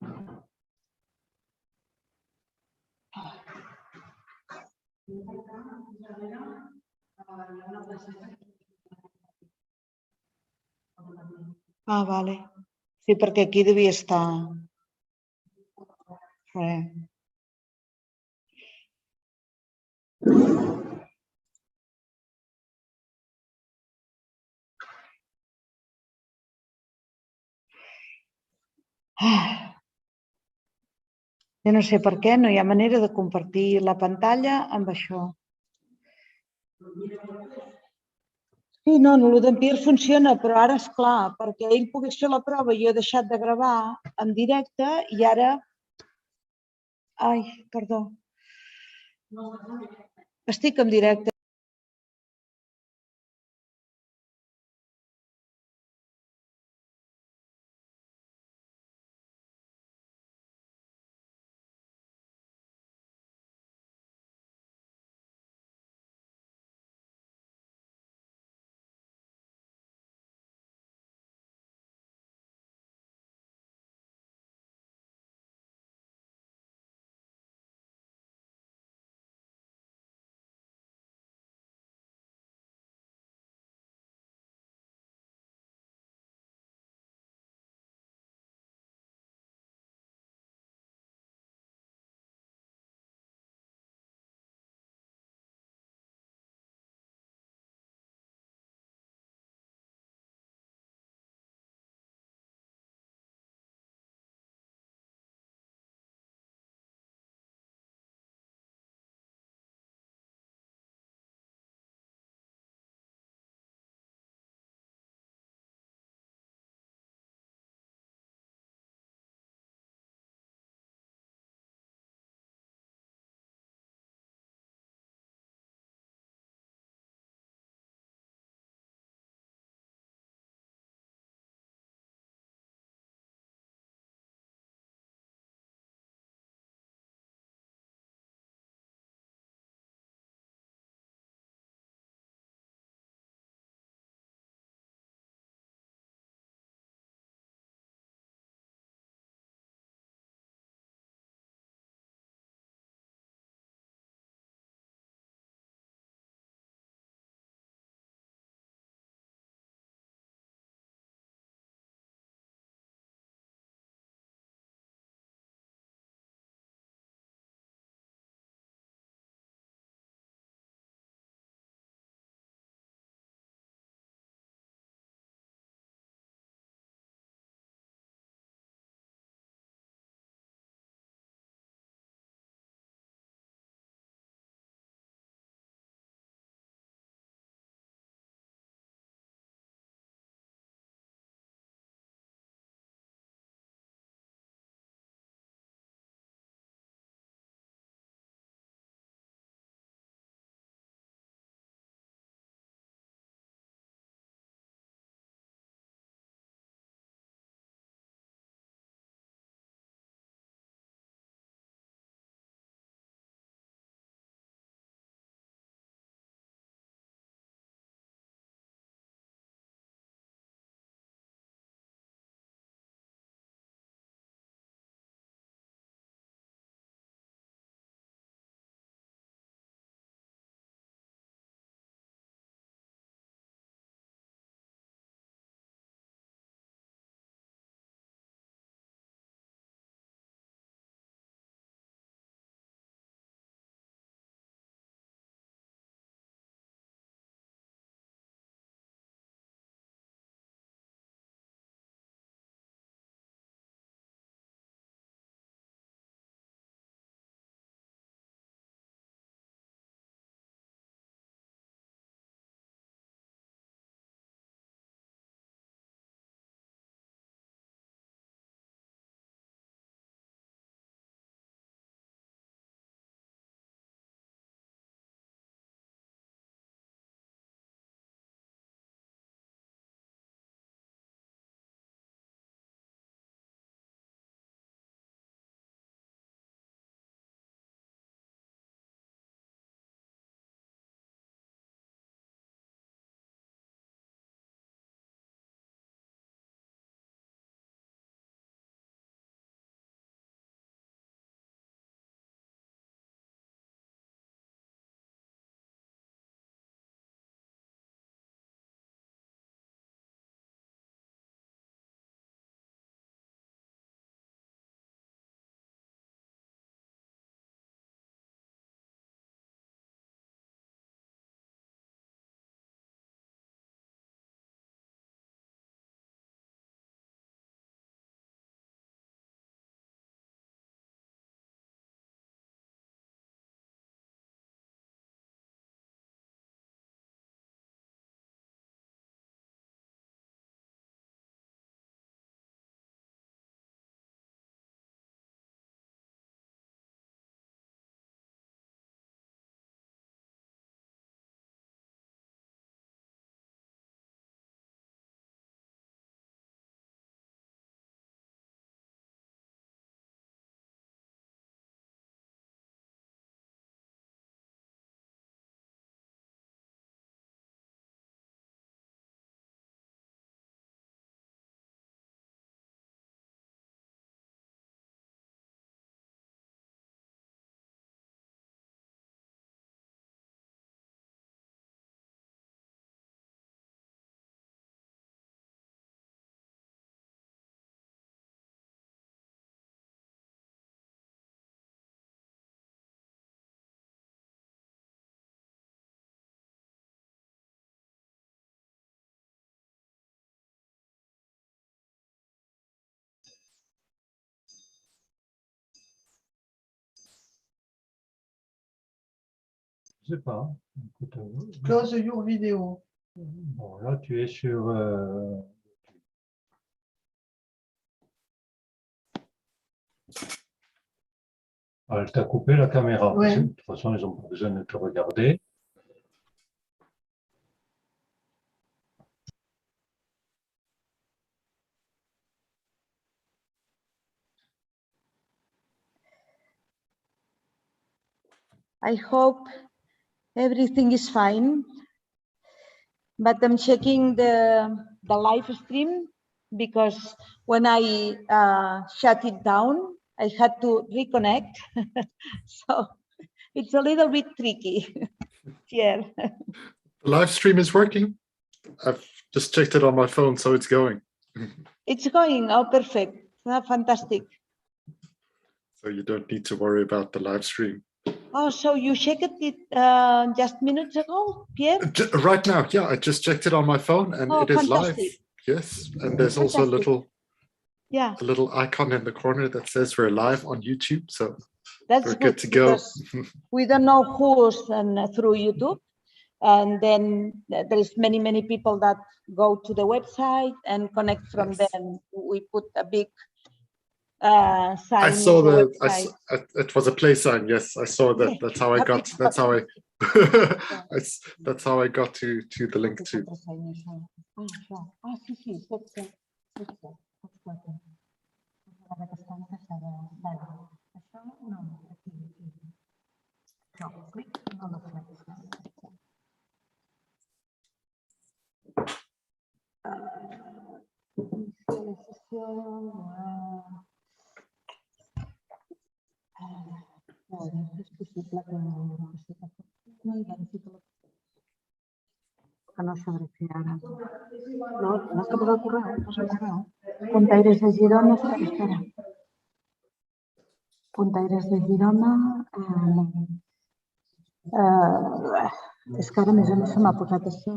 Ah, vale. Sí, perquè aquí devia estar. Jo no sé per què no hi ha manera de compartir la pantalla amb això. Sí, no, el d'en Pierre funciona, però ara és clar, perquè ell pogués fer la prova i jo he deixat de gravar en directe i ara... Ai, perdó. Estic en directe. Je sais pas. Écoute, Close your video. bon, là, tu es sur... Ah, elle t'a coupé la caméra. Ouais. De toute façon, ils n'ont pas besoin de te regarder. I hope everything is fine, but I'm checking the live stream because when I shut it down, I had to reconnect. So it's a little bit tricky. Pierre. The live stream is working. I've just checked it on my phone, so it's going. It's going. Oh, perfect. Fantastic. So you don't need to worry about the live stream. Oh, so you checked it just minutes ago, Pierre? Right now, yeah, I just checked it on my phone and it is fantastic. live. Yes, and there's also a little icon in the corner that says we're live on YouTube. So that's good to go. We don't know who's through YouTube. And then there's many people that go to the website and connect from them. We put a big sign. I saw it was a play sign. Yes, I saw that. That's how I got. That's how I. That's how I got to the link too. No sabré fer ara. No, no que posa el correu, posa el correu. Puntaires de Girona, espera. Puntaires de Girona. És que ara, a més se m'ha posat això.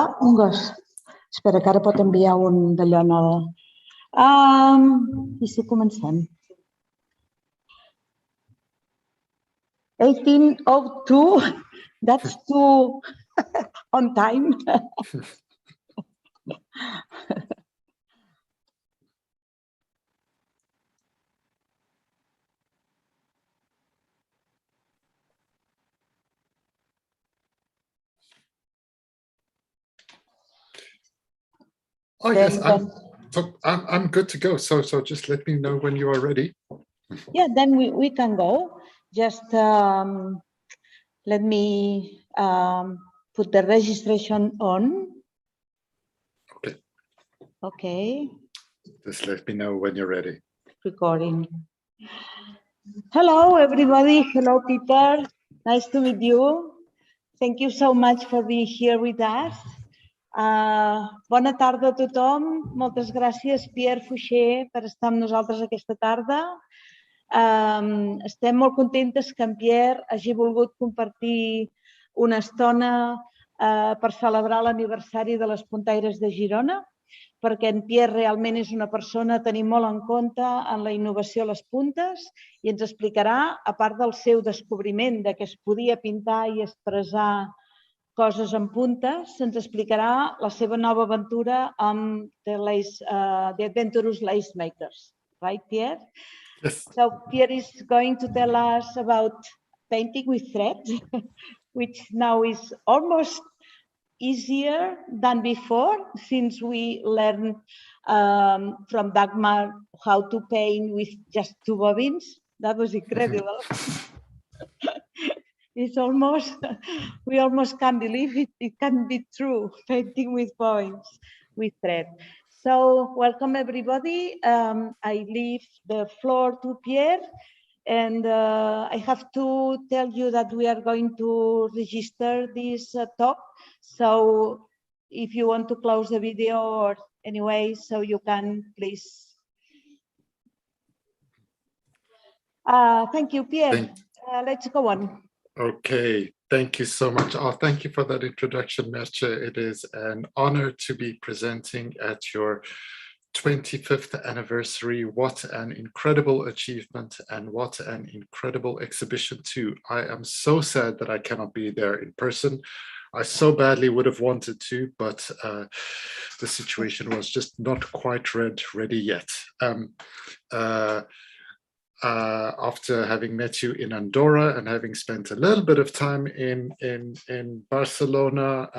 Ah, un gos. Espera, que ara pot enviar un d'allò nou. I si comencem? 18:02, that's too on time. Oh yes, I'm good to go. So just let me know when you are ready. Yeah, then we can go. Just let me put the registration on. Okay. Okay. Just let me know when you're ready. Recording. Hello, everybody. Hello, Peter. Nice to meet you. Thank you so much for being here with us. Bona tarda a tothom. Moltes gràcies, Pierre Fouché, per estar amb nosaltres aquesta tarda. Estem molt contentes que en Pierre hagi volgut compartir una estona per celebrar l'aniversari de les Puntaires de Girona, perquè en Pierre realment és una persona a tenir molt en compte en la innovació a les puntes i ens explicarà, a part del seu descobriment de que es podia pintar i expressar coses en puntes, ens explicarà la seva nova aventura amb The Adventurous Lace Makers. Right, Pierre? Yes. So Pierre is going to tell us about painting with thread, which now is almost easier than before, since we learned from Dagmar how to paint with just 2 bobbins. That was incredible. It's almost, we almost can't believe it. It can't be true, painting with points, with thread. So welcome everybody. I leave the floor to Pierre. And I have to tell you that we are going to register this talk. So if you want to close the video or anyway, so you can please. Thank you, Pierre. Let's go on. Okay, thank you so much. Oh, thank you for that introduction, Merche. It is an honor to be presenting at your 25th anniversary. What an incredible achievement and what an incredible exhibition too. I am so sad that I cannot be there in person. I so badly would have wanted to, but the situation was just not quite ready yet. After having met you in Andorra and having spent a little bit of time in Barcelona,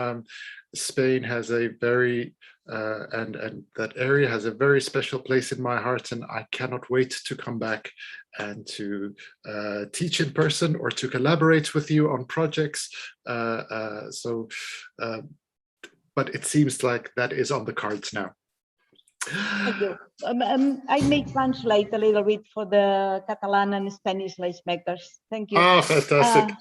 Spain has a very and that area has a very special place in my heart, and I cannot wait to come back and to teach in person or to collaborate with you on projects. But it seems like that is on the cards now. Thank you. I may translate a little bit for the Catalan and Spanish lace makers. Thank you. Ah, fantastic.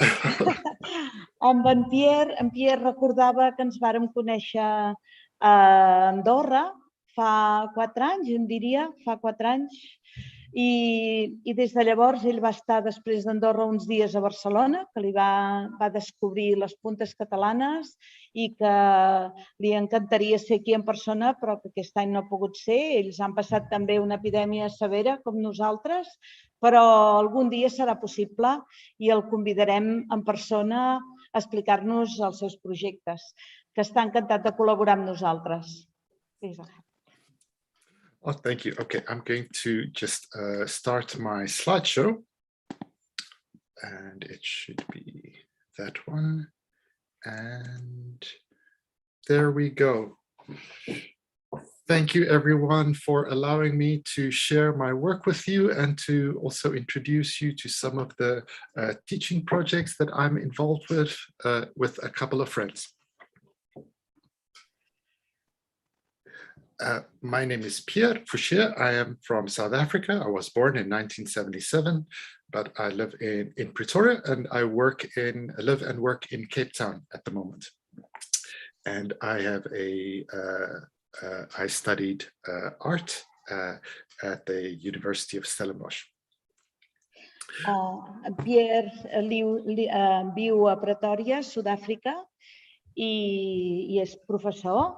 Amb en Pierre recordava que ens vàrem conèixer a Andorra fa 4 anys, em diria, fa 4 anys. I des de llavors ell va estar després d'Andorra uns dies a Barcelona, que li va descobrir les puntes catalanes i que li encantaria ser aquí en persona, però que aquest any no ha pogut ser. Ells han passat també una epidèmia severa com nosaltres, però algun dia serà possible i el convidarem en persona a explicar-nos els seus projectes, que està encantat de col·laborar amb nosaltres. Oh, thank you. Okay, I'm going to just start my slideshow, and it should be that one. And there we go. Thank you, everyone, for allowing me to share my work with you and to also introduce you to some of the teaching projects that I'm involved with a couple of friends. My name is Pierre Fouchée. I am from South Africa. I was born in 1977, but I live in Pretoria, and I live and work in Cape Town at the moment. And I have I studied art at the University of Stellenbosch. Pierre viu a Pretoria, Sud-àfrica, i és professor.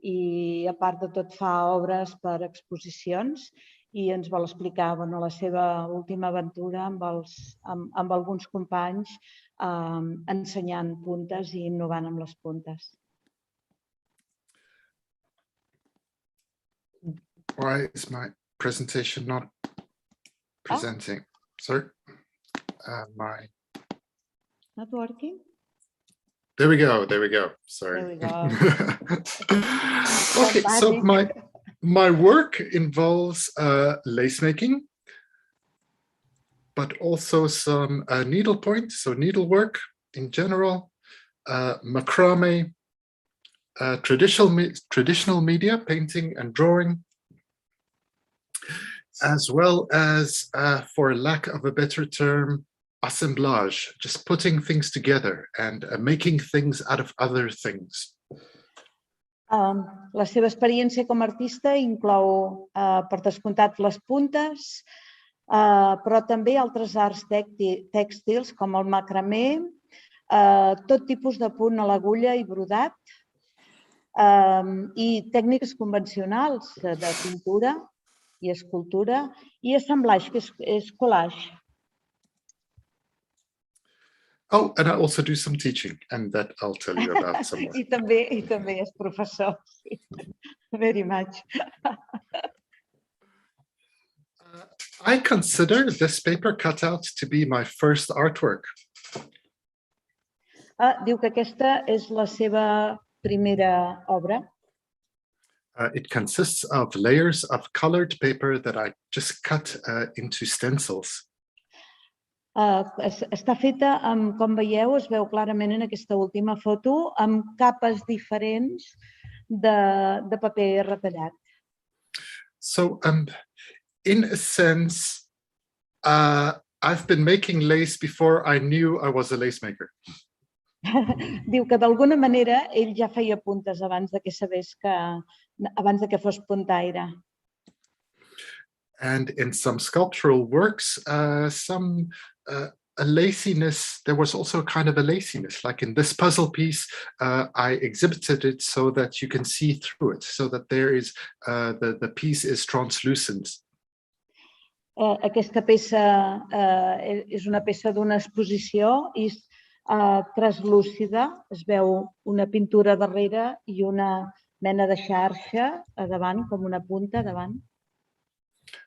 I a part de tot fa obres per exposicions i ens vol explicar la seva última aventura amb alguns companys ensenyant puntes i innovant amb les puntes. Why is my presentation not presenting? Sorry, Not working? There we go. There we go. Sorry. There we go. Okay, so my work involves lace making, but also some needlepoint, so needlework in general, macrame, traditional media, painting and drawing, as well as, for lack of a better term, assemblage, just putting things together and making things out of other things. La seva experiència com a artista inclou, per descomptat, les puntes, però també altres arts tèxtils com el macramé, tot tipus de punt a l'agulla i brodat, i tècniques convencionals de pintura i escultura, i assemblage, que és collage. Oh, and I also do some teaching, and that I'll tell you about some more. I també és professor. Very much. I consider this paper cutout to be my first artwork. Diu que aquesta és la seva primera obra. It consists of layers of colored paper that I just cut into stencils. Està feta amb, com veieu, es veu clarament en aquesta última foto, amb capes diferents de paper retallat. So, in a sense, I've been making lace before I knew I was a lace maker. Diu que d'alguna manera ell ja feia puntes abans de que abans de que fos puntaire. And in some sculptural works, a laciness, there was also kind of a laciness. Like in this puzzle piece, I exhibited it so that you can see through it, so that there is, the piece is translucent. Aquesta peça és una peça d'una exposició i és translúcida, es veu una pintura darrere i una mena de xarxa a davant, com una punta davant.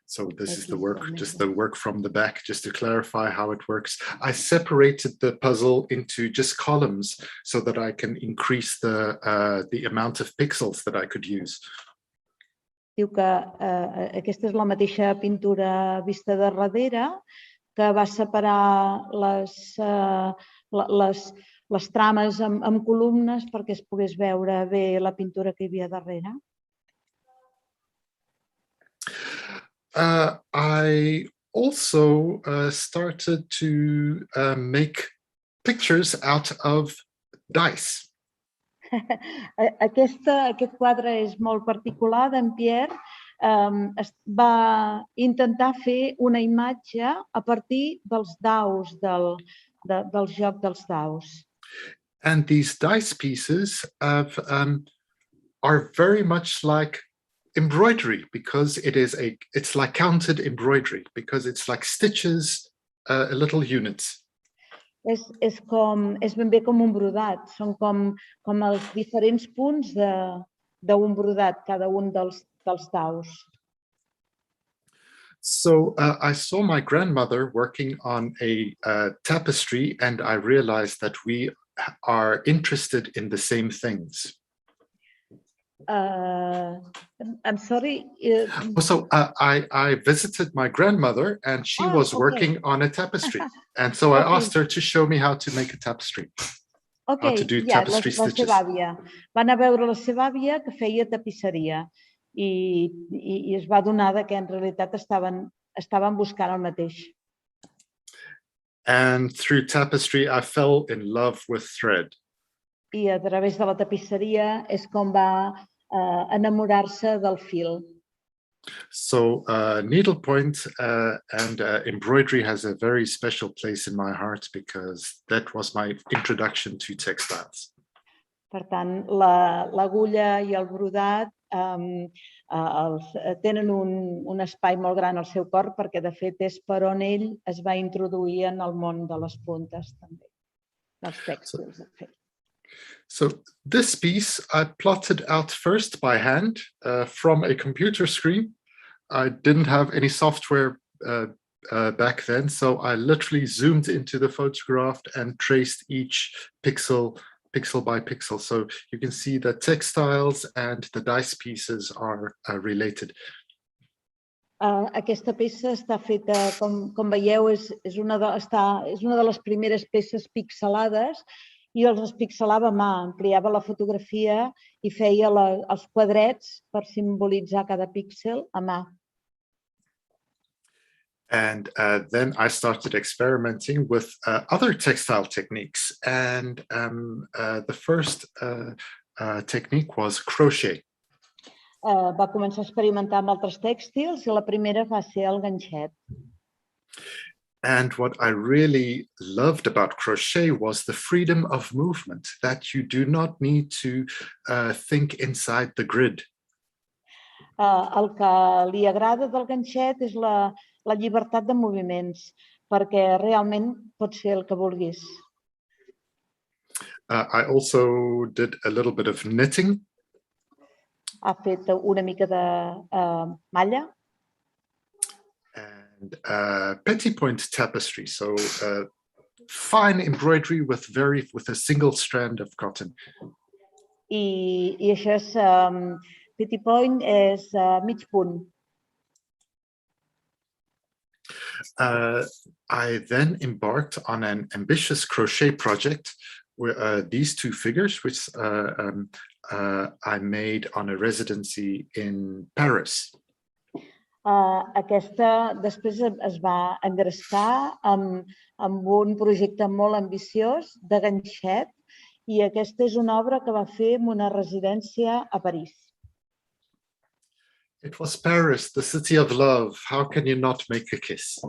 So this is the work, just the work from the back, just to clarify how it works. I separated the puzzle into just columns so that I can increase the amount of pixels that I could use. Diu que aquesta és la mateixa pintura vista de darrere, que va separar les trames amb columnes perquè es pogués veure bé la pintura que hi havia darrere. I also started to make pictures out of dice. Aquest quadre és molt particular d'en Pierre. Va intentar fer una imatge a partir dels daus, del joc dels daus. And these dice pieces are very much like embroidery, because it's like counted embroidery, because it's like stitches, little units. És ben bé com un brodat, són com els diferents punts d'un brodat, cada un dels daus. So I saw my grandmother working on a tapestry, and I realized that we are interested in the same things. I'm sorry. So I visited my grandmother, and she was working on a tapestry. And so I asked her to show me how to make a tapestry. How to do tapestry stitches. La seva àvia. Va anar a veure la seva àvia que feia tapisseria i es va adonar que en realitat estaven buscant el mateix. And through tapestry, I fell in love with thread. I a través de la tapisseria és com va enamorar-se del fil. So needlepoint and embroidery has a very special place in my heart, because that was my introduction to textiles. Per tant, l'agulla i el brodat tenen un espai molt gran al seu cor, perquè de fet és per on ell es va introduir en el món de les puntes també, dels tèxtils de fet. So this piece I plotted out first by hand from a computer screen. I didn't have any software back then, so I literally zoomed into the photograph and traced each pixel by pixel. So you can see that textiles and the dice pieces are related. Aquesta peça està feta, com veieu, és una de les primeres peces pixelades, i els espixelava a mà, ampliava la fotografia i feia els quadrets per simbolitzar cada píxel a mà. And then I started experimenting with other textile techniques. And the first technique was crochet. Va començar a experimentar amb altres tèxtils i la primera va ser el ganxet. And what I really loved about crochet was the freedom of movement, that you do not need to think inside the grid. El que li agrada del ganxet és la llibertat de moviments, perquè realment pots fer el que vulguis. I also did a little bit of knitting. Ha fet una mica de malla. And petit-point tapestry, so fine embroidery with a single strand of cotton. I això és petit point, és mig punt. I then embarked on an ambitious crochet project with these two figures, which I made on a residency in Paris. Després es va engrescar amb un projecte molt ambiciós de ganxet i aquesta és una obra que va fer en una residència a París. It was Paris, the city of love. How can you not make a kiss?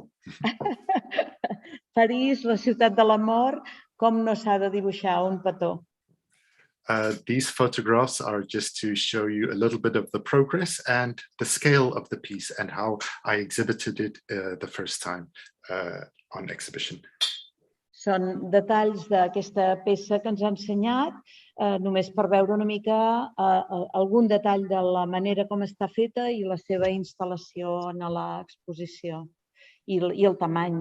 París, la ciutat de l'amor, com no s'ha de dibuixar un petó? These photographs are just to show you a little bit of the progress and the scale of the piece and how I exhibited it the first time on exhibition. Són detalls d'aquesta peça que ens ha ensenyat, només per veure una mica algun detall de la manera com està feta i la seva instal·lació en l'exposició i el tamany.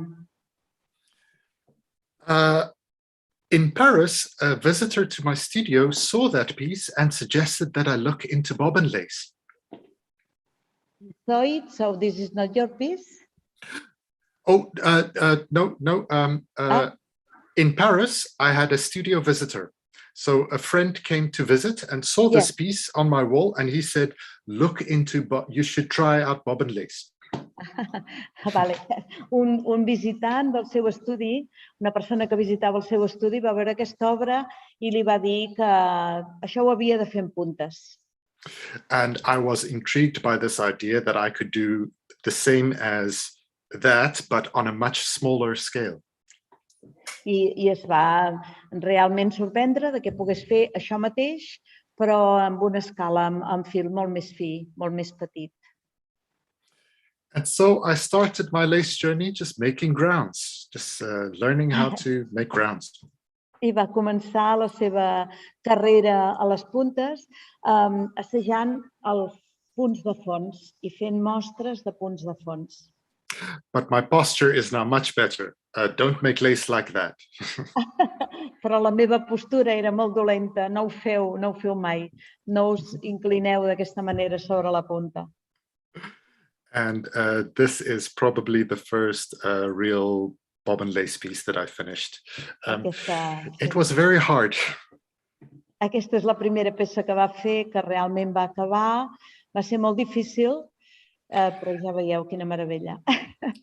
In Paris, a visitor to my studio saw that piece and suggested that I look into bobbin lace. Saw it, so this is not your piece? Oh, no. In Paris, I had a studio visitor. So a friend came to visit and saw this piece on my wall, and he said, look into, you should try out bobbin lace. Vale. Un visitant del seu estudi, una persona que visitava el seu estudi, va veure aquesta obra i li va dir que això ho havia de fer en puntes. And I was intrigued by this idea that I could do the same as that, but on a much smaller scale. I es va realment sorprendre de que pogués fer això mateix, però amb una escala, amb fil molt més fi, molt més petit. And so I started my lace journey just making grounds, just learning how to make grounds. I va començar la seva carrera a les puntes assajant els punts de fons i fent mostres de punts de fons. But my posture is now much better. Don't make lace like that. Però la meva postura era molt dolenta. No ho feu mai. No us inclineu d'aquesta manera sobre la punta. And this is probably the first real bobbin lace piece that I finished. It was very hard. Aquesta és la primera peça que va fer, que realment va acabar. Va ser molt difícil, però ja veieu quina meravella.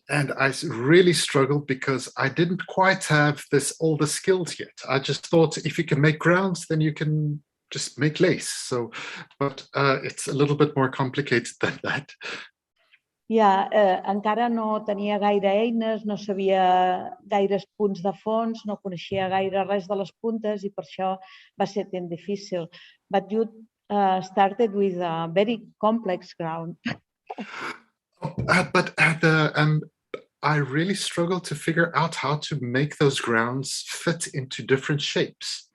And I really struggled because I didn't quite have all the skills yet. I just thought if you can make grounds, then you can just make lace. So, but it's a little bit more complicated than that. Encara no tenia gaire eines, no sabia gaires punts de fons, no coneixia gaire res de les puntes i per això va ser tan difícil. But you started with a very complex ground. But I really struggled to figure out how to make those grounds fit into different shapes.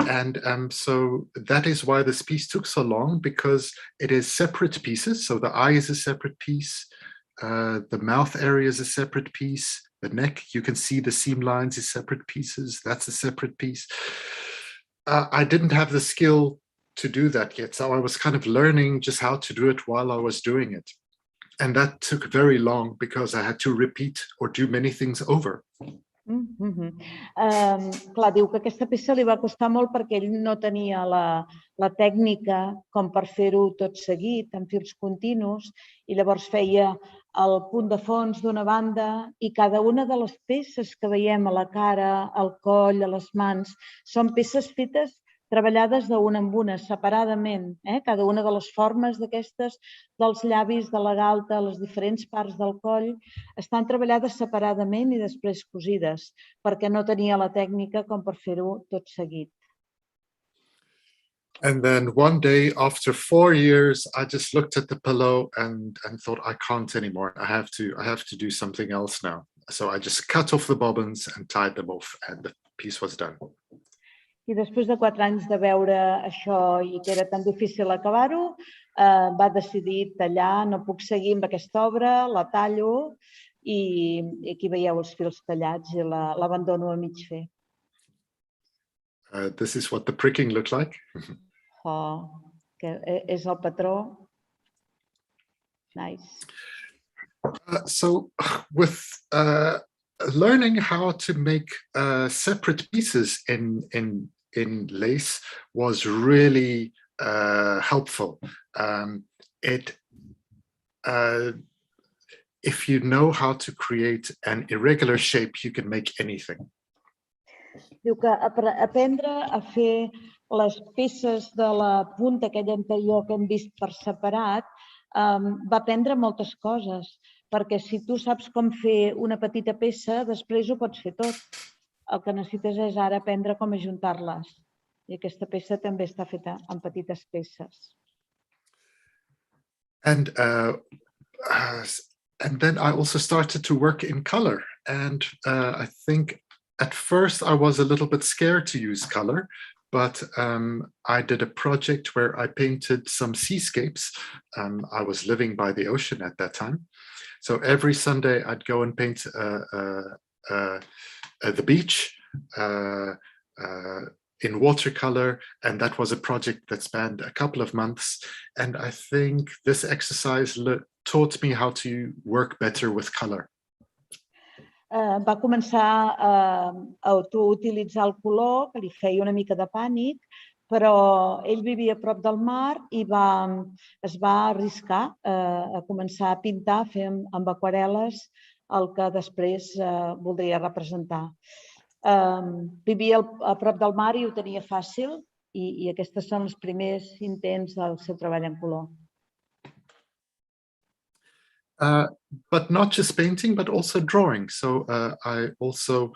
And so that is why this piece took so long, because it is separate pieces. So the eye is a separate piece, the mouth area is a separate piece, the neck, you can see the seam lines is separate pieces, that's a separate piece. I didn't have the skill to do that yet, so I was kind of learning just how to do it while I was doing it. And that took very long because I had to repeat or do many things over. Clar, diu que aquesta peça li va costar molt perquè ell no tenia la tècnica com per fer-ho tot seguit, en fils continus, i llavors feia el punt de fons d'una banda i cada una de les peces que veiem a la cara, al coll, a les mans, són peces fetes treballades d'una en una, separadament. Cada una de les formes d'aquestes, dels llavis, de la galta, les diferents parts del coll, estan treballades separadament i després cosides, perquè no tenia la tècnica com per fer-ho tot seguit. And then one day, after 4 years, I just looked at the pillow and thought, I can't anymore. I have to do something else now. So I just cut off the bobbins and tied them off, and the piece was done. I després de 4 anys de veure això i que era tan difícil acabar-ho, va decidir tallar, no puc seguir amb aquesta obra, la tallo i aquí veieu els fils tallats i l'abandono a mig fer. This is what the pricking looked like. Que és el patró. Nice. So with learning how to make separate pieces in lace was really helpful. If you know how to create an irregular shape, you can make anything. Diu que aprendre a fer les peces de la punta aquella anterior que hem vist per separat va aprendre moltes coses, perquè si tu saps com fer una petita peça, després ho pots fer tot. El que necessites és ara aprendre com ajuntar-les. I aquesta peça també està feta en petites peces. And then I also started to work in color. And I think at first I was a little bit scared to use color, but I did a project where I painted some seascapes. I was living by the ocean at that time. So every Sunday I'd go and paint the beach in watercolor, and that was a project that spanned a couple of months. And I think this exercise taught me how to work better with color. Va començar a utilitzar el color, que li feia una mica de pànic, però ell vivia a prop del mar i es va arriscar a començar a pintar, fer amb aquarel·les el que després voldria representar. Vivia a prop del mar i ho tenia fàcil i aquests són els primers intents del seu treball en color. But not just painting, but also drawing. So I also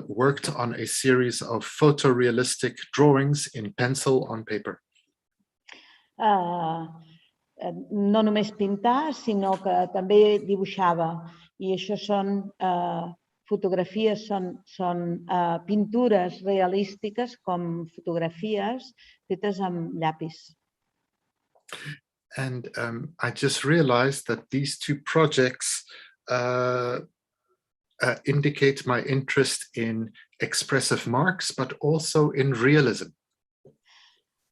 worked on a series of photorealistic drawings in pencil on paper. No només pintar, sinó que també dibuixava. I això són fotografies, són pintures realístiques com fotografies fetes amb llapis. And I just realized that these two projects indicate my interest in expressive marks, but also in realism.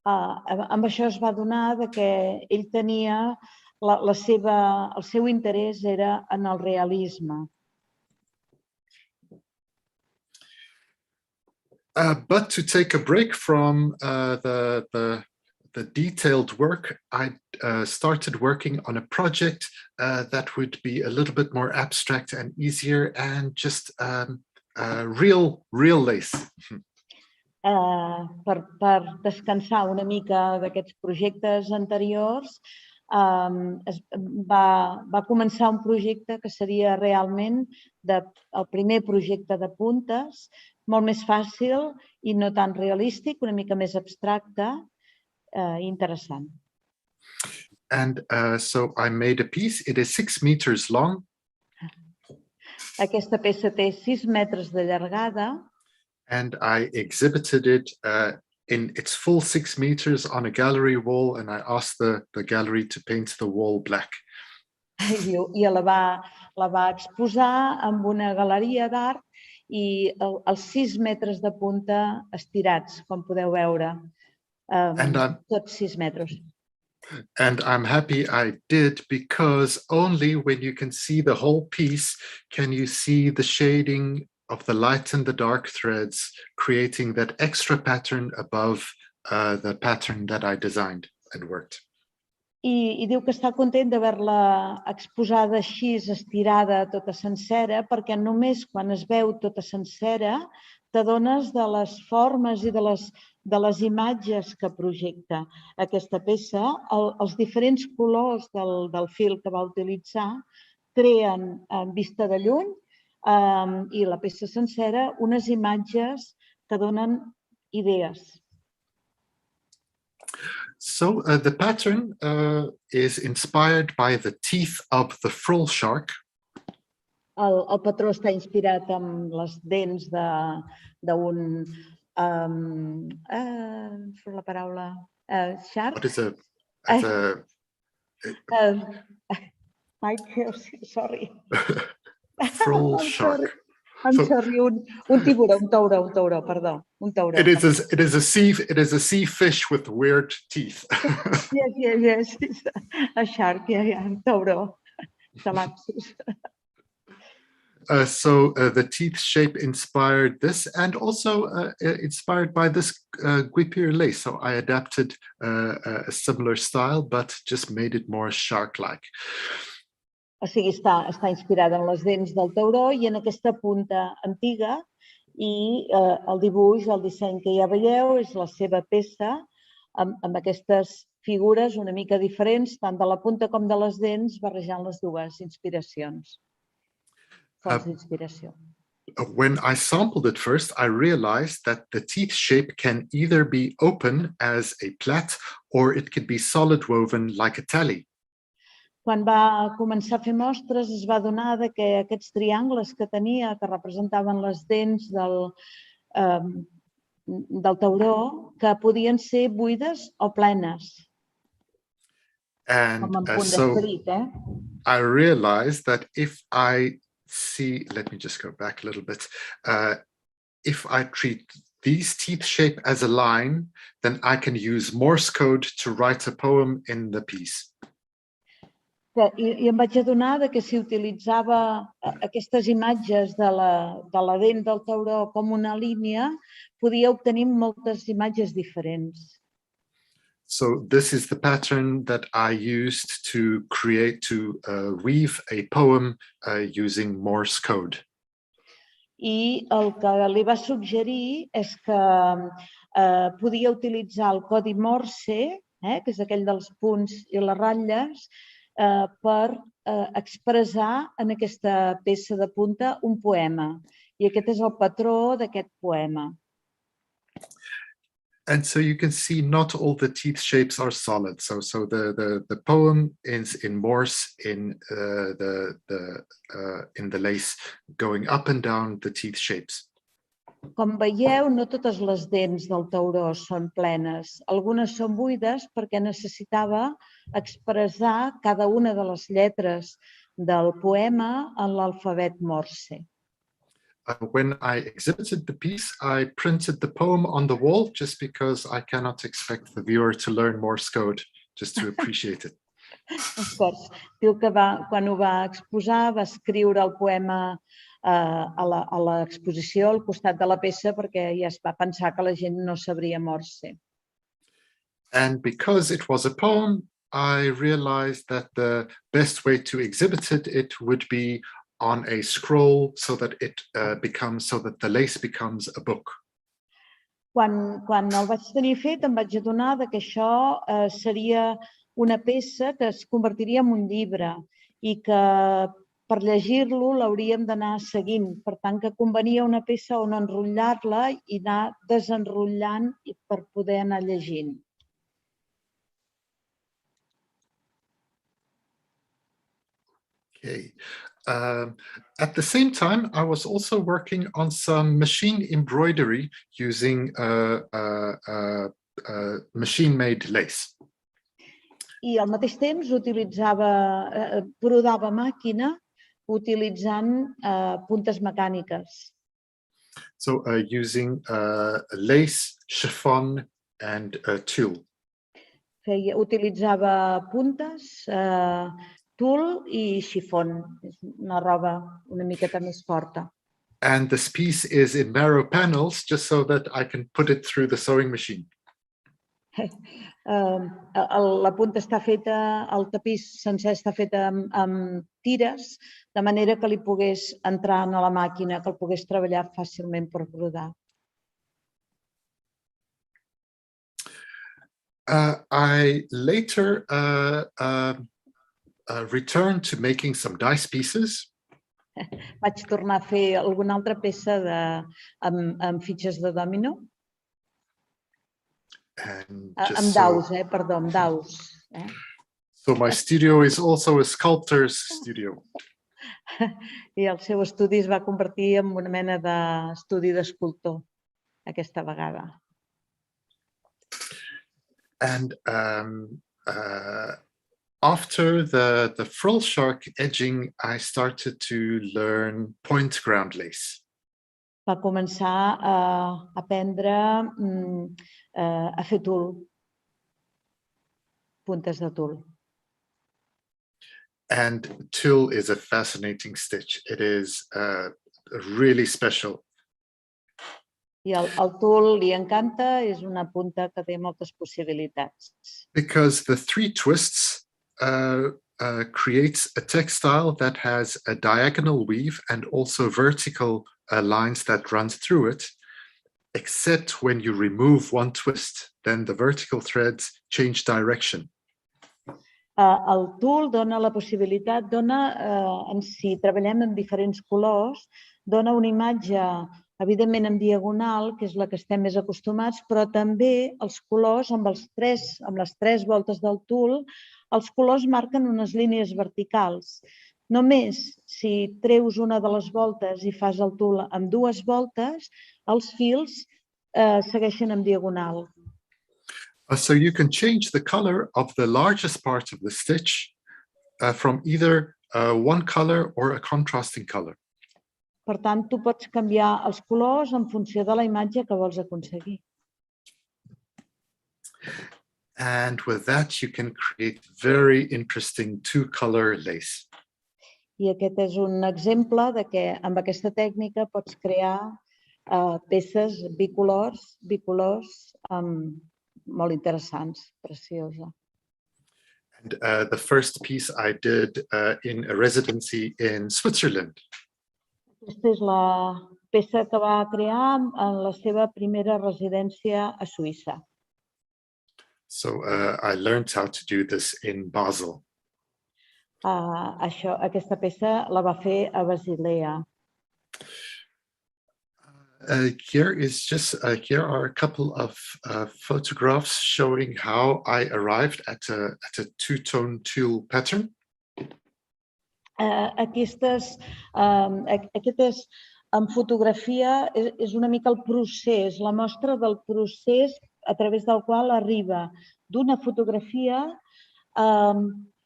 Amb això es va adonar que ell tenia el seu interès era en el realisme. But to take a break from the detailed work, I started working on a project that would be a little bit more abstract and easier and just real lace. Per descansar una mica d'aquests projectes anteriors, va començar un projecte que seria realment el primer projecte de puntes, molt més fàcil i no tan realístic, una mica més abstracte, interessant. And so I made a piece. It is 6 meters long. Aquesta peça té 6 metres de llargada. And I exhibited it in its full 6 meters on a gallery wall, and I asked the gallery to paint the wall black. I la va exposar en una galeria d'art i els 6 metres de punta estirats, com podeu veure. Tots 6 metres. And I'm happy I did, because only when you can see the whole piece can you see the shading of the light and the dark threads, creating that extra pattern above the pattern that I designed and worked. I diu que està content d'haver-la exposada així, estirada, tota sencera, perquè només quan es veu tota sencera t'adones de les formes i de les imatges que projecta aquesta peça. Els diferents colors del fil que va utilitzar creen, en vista de lluny, i la peça sencera, unes imatges que donen idees. So the pattern is inspired by the teeth of the frill shark. El patró està inspirat amb les dents d'un... la paraula... shark? What is a Mike, sorry. Frill shark. I'm sorry, un tiburó, un tauró, perdó. Un tauró. It is a sea fish with weird teeth. Yes, a shark, yeah, un tauró. de lapsus. So the teeth shape inspired this, and also inspired by this guipure lace. So I adapted a similar style, but just made it more shark-like. O sigui, està inspirada en les dents del tauró i en aquesta punta antiga, i el dibuix, el disseny que ja veieu, és la seva peça amb aquestes figures una mica diferents, tant de la punta com de les dents, barrejant les dues inspiracions. When I sampled it first, I realized that the teeth shape can either be open as a plait or it could be solid woven like a tally. Quan va començar a fer mostres es va adonar que aquests triangles que tenia, que representaven les dents del tauró, que podien ser buides o plenes. And so I realized that if I see, let me just go back a little bit. If I treat these teeth shape as a line, then I can use Morse code to write a poem in the piece. I em vaig adonar que si utilitzava aquestes imatges de la dent del tauró com una línia, podia obtenir moltes imatges diferents. So this is the pattern that I used to weave a poem using Morse code. I el que li va suggerir és que podia utilitzar el codi Morse, que és aquell dels punts i les ratlles, per expressar en aquesta peça de punta un poema. I aquest és el patró d'aquest poema. And so you can see not all the teeth shapes are solid. So the poem is in Morse in the lace, going up and down the teeth shapes. Com veieu, no totes les dents del tauró són plenes. Algunes són buides perquè necessitava expressar cada una de les lletres del poema en l'alfabet Morse. When I exhibited the piece, I printed the poem on the wall just because I cannot expect the viewer to learn Morse code, just to appreciate it. Diu que quan ho va exposar va escriure el poema a l'exposició al costat de la peça perquè ja es va pensar que la gent no sabria Morse. And because it was a poem, I realized that the best way to exhibit it would be on a scroll so that the lace becomes a book. Quan el vaig tenir fet em vaig adonar que això seria una peça que es convertiria en un llibre i que per llegir-lo l'hauríem d'anar seguint. Per tant, que convenia una peça on enrotllar-la i anar desenrotllant per poder anar llegint. Okay. At the same time, I was also working on some machine embroidery using machine-made lace. I al mateix temps brodava màquina utilitzant puntes mecàniques. So using lace, chiffon, and tulle. Utilitzava puntes, tul i xifon, és una roba una miqueta més forta. And this piece is in narrow panels just so that I can put it through the sewing machine. La punta està feta, el tapís sencer està fet amb tires, de manera que li pogués entrar a la màquina, que el pogués treballar fàcilment per brodar. I later returned to making some dice pieces. Vaig tornar a fer alguna altra peça amb fitxes de dòmino. Amb daus, perdó, amb daus. So my studio is also a sculptor's studio. I el seu estudi es va convertir en una mena d'estudi d'escultor aquesta vegada. And after the frill shark edging, I started to learn point ground lace. Va començar a aprendre a fer tul, puntes de tul. And tulle is a fascinating stitch. It is really special. I el tul li encanta, és una punta que té moltes possibilitats. Because the 3 twists creates a textile that has a diagonal weave and also vertical lines that runs through it, except when you remove one twist, then the vertical threads change direction. El tul dona la possibilitat, si treballem amb diferents colors, dona una imatge, evidentment en diagonal, que és la que estem més acostumats, però també els colors, amb les 3 voltes del tul, els colors marquen unes línies verticals. Només si treus una de les voltes i fas el tul amb 2 voltes, els fils segueixen en diagonal. So you can change the color of the largest part of the stitch from either one color or a contrasting color. Per tant, tu pots canviar els colors en funció de la imatge que vols aconseguir. And with that, you can create very interesting 2-color lace. I aquest és un exemple de que amb aquesta tècnica pots crear peces bicolors molt interessants, precioses. And the first piece I did in a residency in Switzerland. Aquesta és la peça que va crear en la seva primera residència a Suïssa. So I learned how to do this in Basel. Aquesta peça la va fer a Basilea. Here are a couple of photographs showing how I arrived at a 2-tone tulle pattern. Aquest és, en fotografia, és una mica el procés, la mostra del procés a través del qual arriba d'una fotografia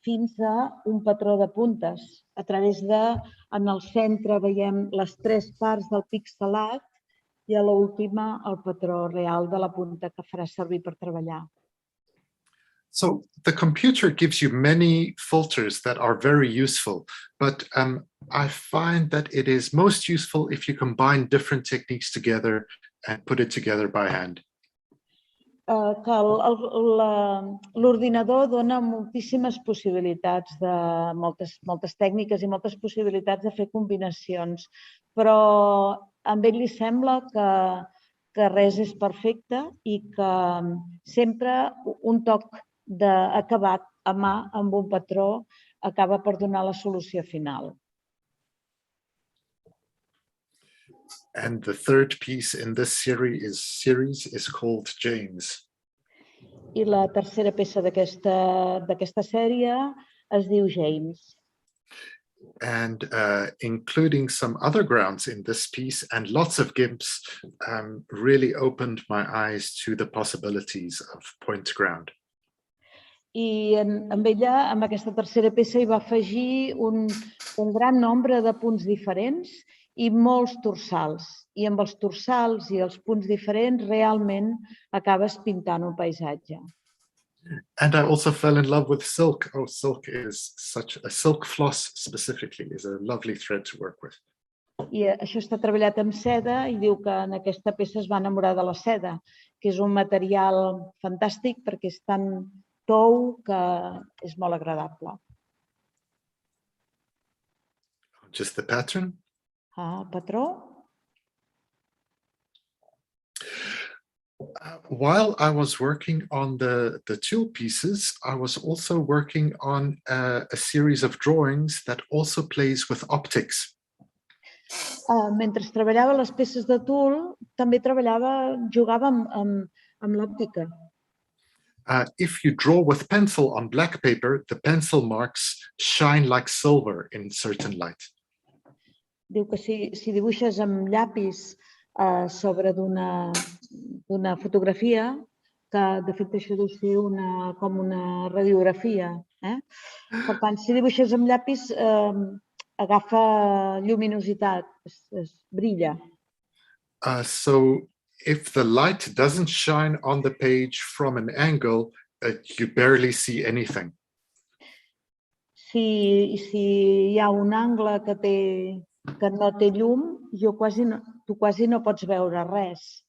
fins a un patró de puntes. A través en el centre veiem les 3 parts del pixelat i a l'última el patró real de la punta que farà servir per treballar. So the computer gives you many filters that are very useful, but I find that it is most useful if you combine different techniques together and put it together by hand. L'ordinador dona moltíssimes possibilitats, moltes tècniques i moltes possibilitats de fer combinacions, però a ell li sembla que res és perfecte i que sempre un toc d'acabat a mà amb un patró acaba per donar la solució final. And the third piece in this series is called James. I la tercera peça d'aquesta sèrie es diu James. And including some other grounds in this piece and lots of gimps really opened my eyes to the possibilities of point ground. I amb ella, amb aquesta tercera peça, hi va afegir un gran nombre de punts diferents i molts torsals. I amb els torsals i els punts diferents realment acabes pintant un paisatge. And I also fell in love with silk. Oh, silk is silk floss specifically is a lovely thread to work with. I això està treballat amb seda i diu que en aquesta peça es va enamorar de la seda, que és un material fantàstic perquè és tan tou que és molt agradable. Just the pattern? Patró? While I was working on the tulle pieces, I was also working on a series of drawings that also plays with optics. Mentre treballava les peces de tul, també jugava amb l'òptica. If you draw with pencil on black paper, the pencil marks shine like silver in certain light. Diu que si dibuixes amb llapis sobre d'una fotografia, que de fet això deu ser com una radiografia. Per tant, si dibuixes amb llapis, agafa lluminositat, brilla. So if the light doesn't shine on the page from an angle, you barely see anything. si hi ha un angle que no té llum, tu quasi no pots veure res.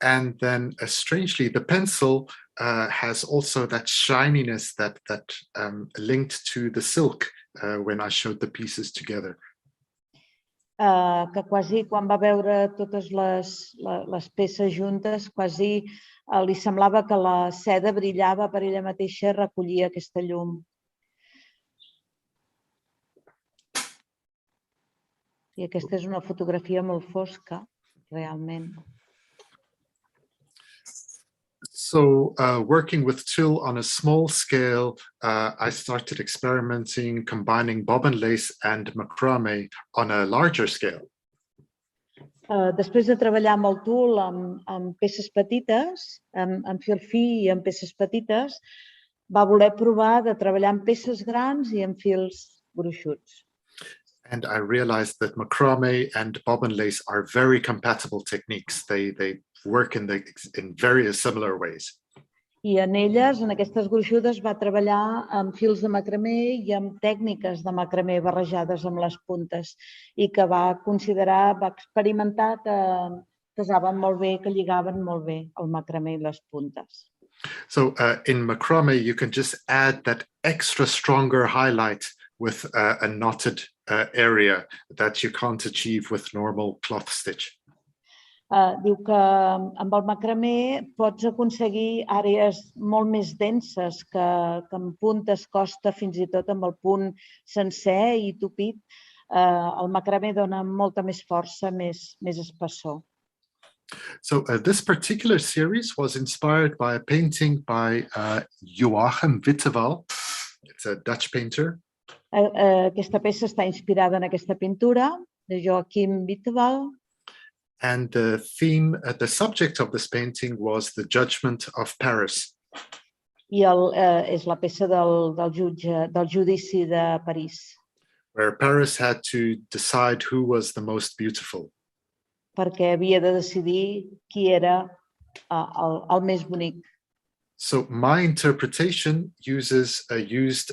And then strangely, the pencil has also that shininess that linked to the silk when I showed the pieces together. Que quasi quan va veure totes les peces juntes, quasi li semblava que la seda brillava per ella mateixa i recollia aquesta llum. I aquesta és una fotografia molt fosca, realment. So working with tulle on a small scale, I started experimenting, combining bobbin lace and macrame on a larger scale. Després de treballar amb el tul, amb peces petites, amb fil fi i amb peces petites, va voler provar de treballar amb peces grans i amb fils gruixuts. And I realized that macrame and bobbin lace are very compatible techniques. They work in various similar ways. I en elles, en aquestes gruixudes, va treballar amb fils de macramé i amb tècniques de macramé barrejades amb les puntes i que va experimentar que casaven molt bé, que lligaven molt bé el macramé i les puntes. So in macrame, you can just add that extra stronger highlight with a knotted area that you can't achieve with normal cloth stitch. Diu que amb el macramé pots aconseguir àrees molt més denses que amb puntes costa, fins i tot amb el punt sencer i tupit. El macramé dona molta més força, més espessor. So this particular series was inspired by a painting by Joachim Wittewal. It's a Dutch painter. Aquesta peça està inspirada en aquesta pintura de Joachim Wittewal. And the theme, the subject of this painting was the judgment of Paris. I és la peça del judici de París. Where Paris had to decide who was the most beautiful. Perquè havia de decidir qui era el més bonic. So my interpretation used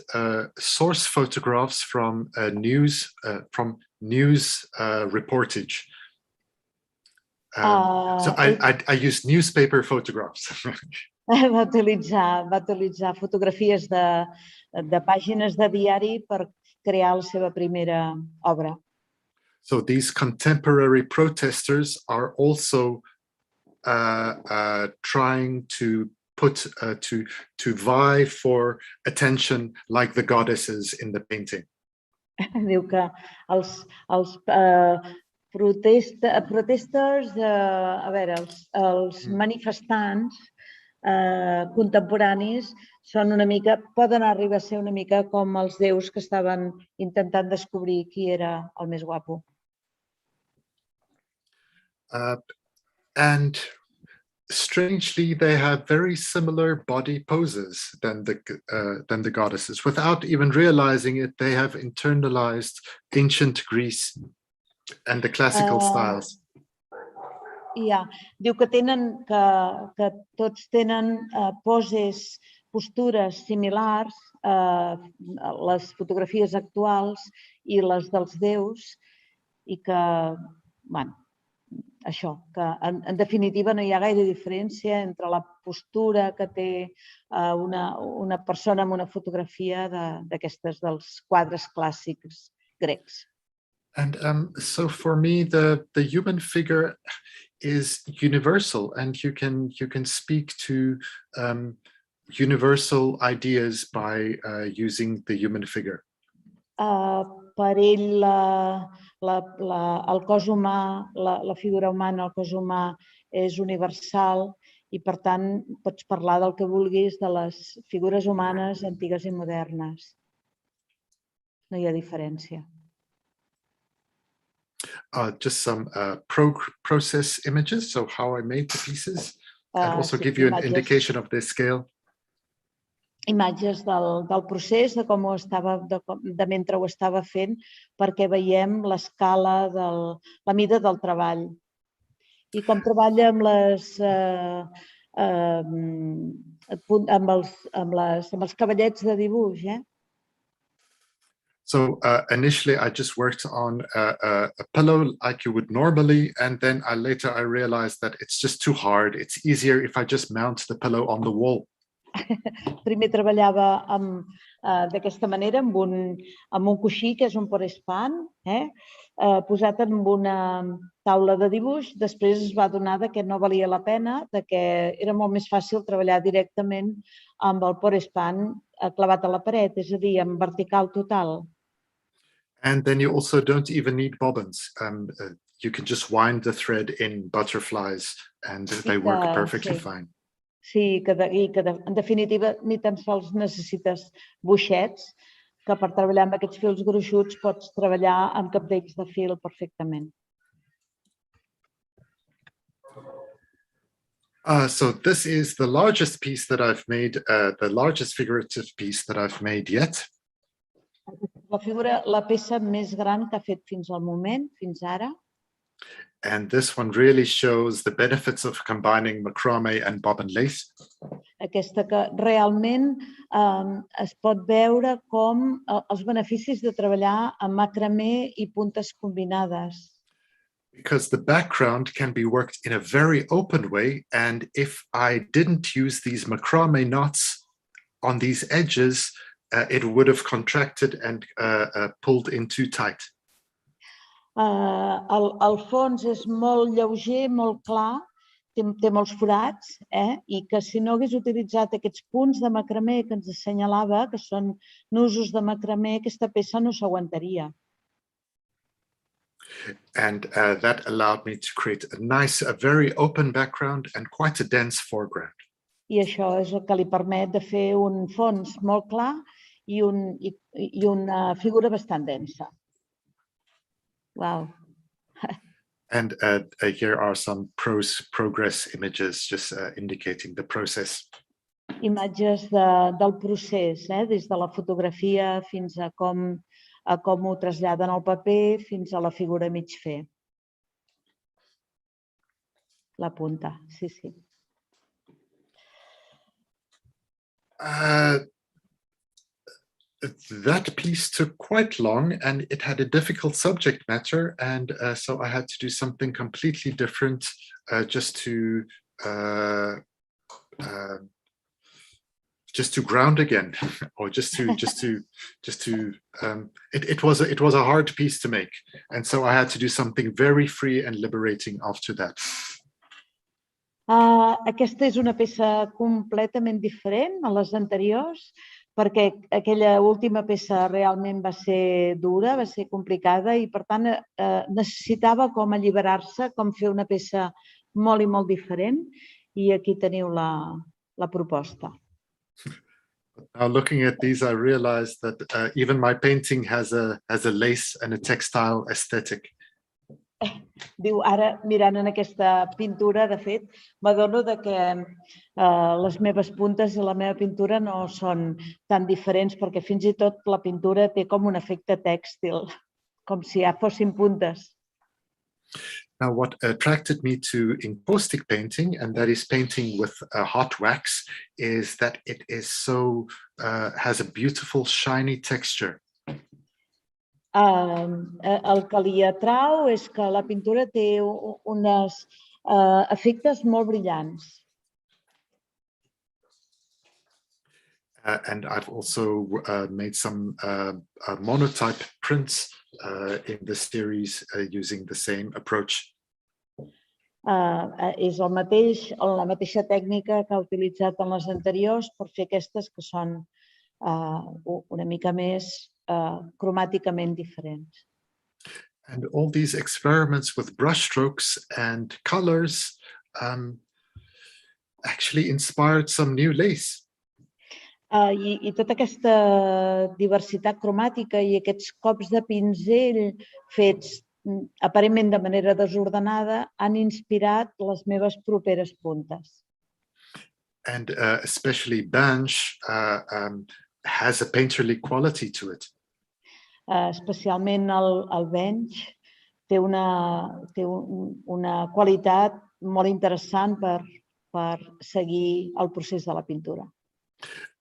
source photographs from news reportage. So I used newspaper photographs. Va utilitzar fotografies de pàgines de diari per crear la seva primera obra. So these contemporary protesters are also trying to vie for attention like the goddesses in the painting. Diu que els protesters, els manifestants contemporanis poden arribar a ser una mica com els déus que estaven intentant descobrir qui era el més guapo. And strangely, they have very similar body poses than the goddesses. Without even realizing it, they have internalized ancient Greece and the classical styles. Diu que tots tenen postures similars a les fotografies actuals i les dels déus i que, això, que en definitiva no hi ha gaire diferència entre la postura que té una persona amb una fotografia d'aquestes dels quadres clàssics grecs. And so for me, the human figure is universal, and you can speak to universal ideas by using the human figure. Per ell, el cos humà, la figura humana, el cos humà és universal i, per tant, pots parlar del que vulguis de les figures humanes antigues i modernes. No hi ha diferència. Just some process images, so how I made the pieces, and also give you an indication of the scale. Imatges del procés, de mentre ho estava fent, perquè veiem l'escala, la mida del treball. I com treballa amb els cavallets de dibuix, So initially, I just worked on a pillow like you would normally, and then later I realized that it's just too hard. It's easier if I just mount the pillow on the wall. Primer treballava d'aquesta manera amb un coixí, que és un PIERRE Fouché, posat en una taula de dibuix. Després es va adonar que no valia la pena, que era molt més fàcil treballar directament amb el PIERRE Fouché clavat a la paret, és a dir, en vertical total. And then you also don't even need bobbins. You can just wind the thread in butterflies and they work perfectly fine. Sí, que en definitiva ni tan sols necessites boixets, que per treballar amb aquests fils gruixuts pots treballar amb capdells de fil perfectament. So this is the largest piece that I've made, the largest figurative piece that I've made yet. La peça més gran que ha fet fins al moment, fins ara. And this one really shows the benefits of combining macrame and bobbin lace. Aquesta que realment es pot veure com els beneficis de treballar amb macramé i puntes combinades. Because the background can be worked in a very open way, and if I didn't use these macrame knots on these edges, it would have contracted and pulled in too tight. El fons és molt lleuger, molt clar, té molts forats, i que si no hagués utilitzat aquests punts de macramé que ens assenyalava, que són nusos de macramé, aquesta peça no s'aguantaria. And that allowed me to create a very open background and quite a dense foreground. I això és el que li permet de fer un fons molt clar i una figura bastant densa. Wow. And here are some progress images just indicating the process. Imatges del procés, des de la fotografia fins a com ho traslladen al paper fins a la figura a mig fer. La punta, sí, sí. That piece took quite long and it had a difficult subject matter, and so I had to do something completely different just to ground again, or it was a hard piece to make, and so I had to do something very free and liberating after that. Aquesta és una peça completament diferent a les anteriors, perquè aquella última peça realment va ser dura, va ser complicada i, per tant, necessitava com alliberar-se, com fer una peça molt i molt diferent, i aquí teniu la proposta. Now, looking at these, I realized that even my painting has a lace and a textile aesthetic. Diu, ara, mirant en aquesta pintura, de fet, m'adono que les meves puntes i la meva pintura no són tan diferents, perquè fins i tot la pintura té com un efecte tèxtil, com si ja fossin puntes. Now, what attracted me to encaustic painting, and that is painting with hot wax, is that it is has a beautiful shiny texture. El que li atrau és que la pintura té uns efectes molt brillants. And I've also made some monotype prints in the series using the same approach. És la mateixa tècnica que ha utilitzat en les anteriors per fer aquestes que són una mica més cromàticament diferents. And all these experiments with brushstrokes and colors actually inspired some new lace. I tota aquesta diversitat cromàtica i aquests cops de pinzell fets aparentment de manera desordenada han inspirat les meves properes puntes. And especially bench has a painterly quality to it. Especialment el bench té una qualitat molt interessant per seguir el procés de la pintura.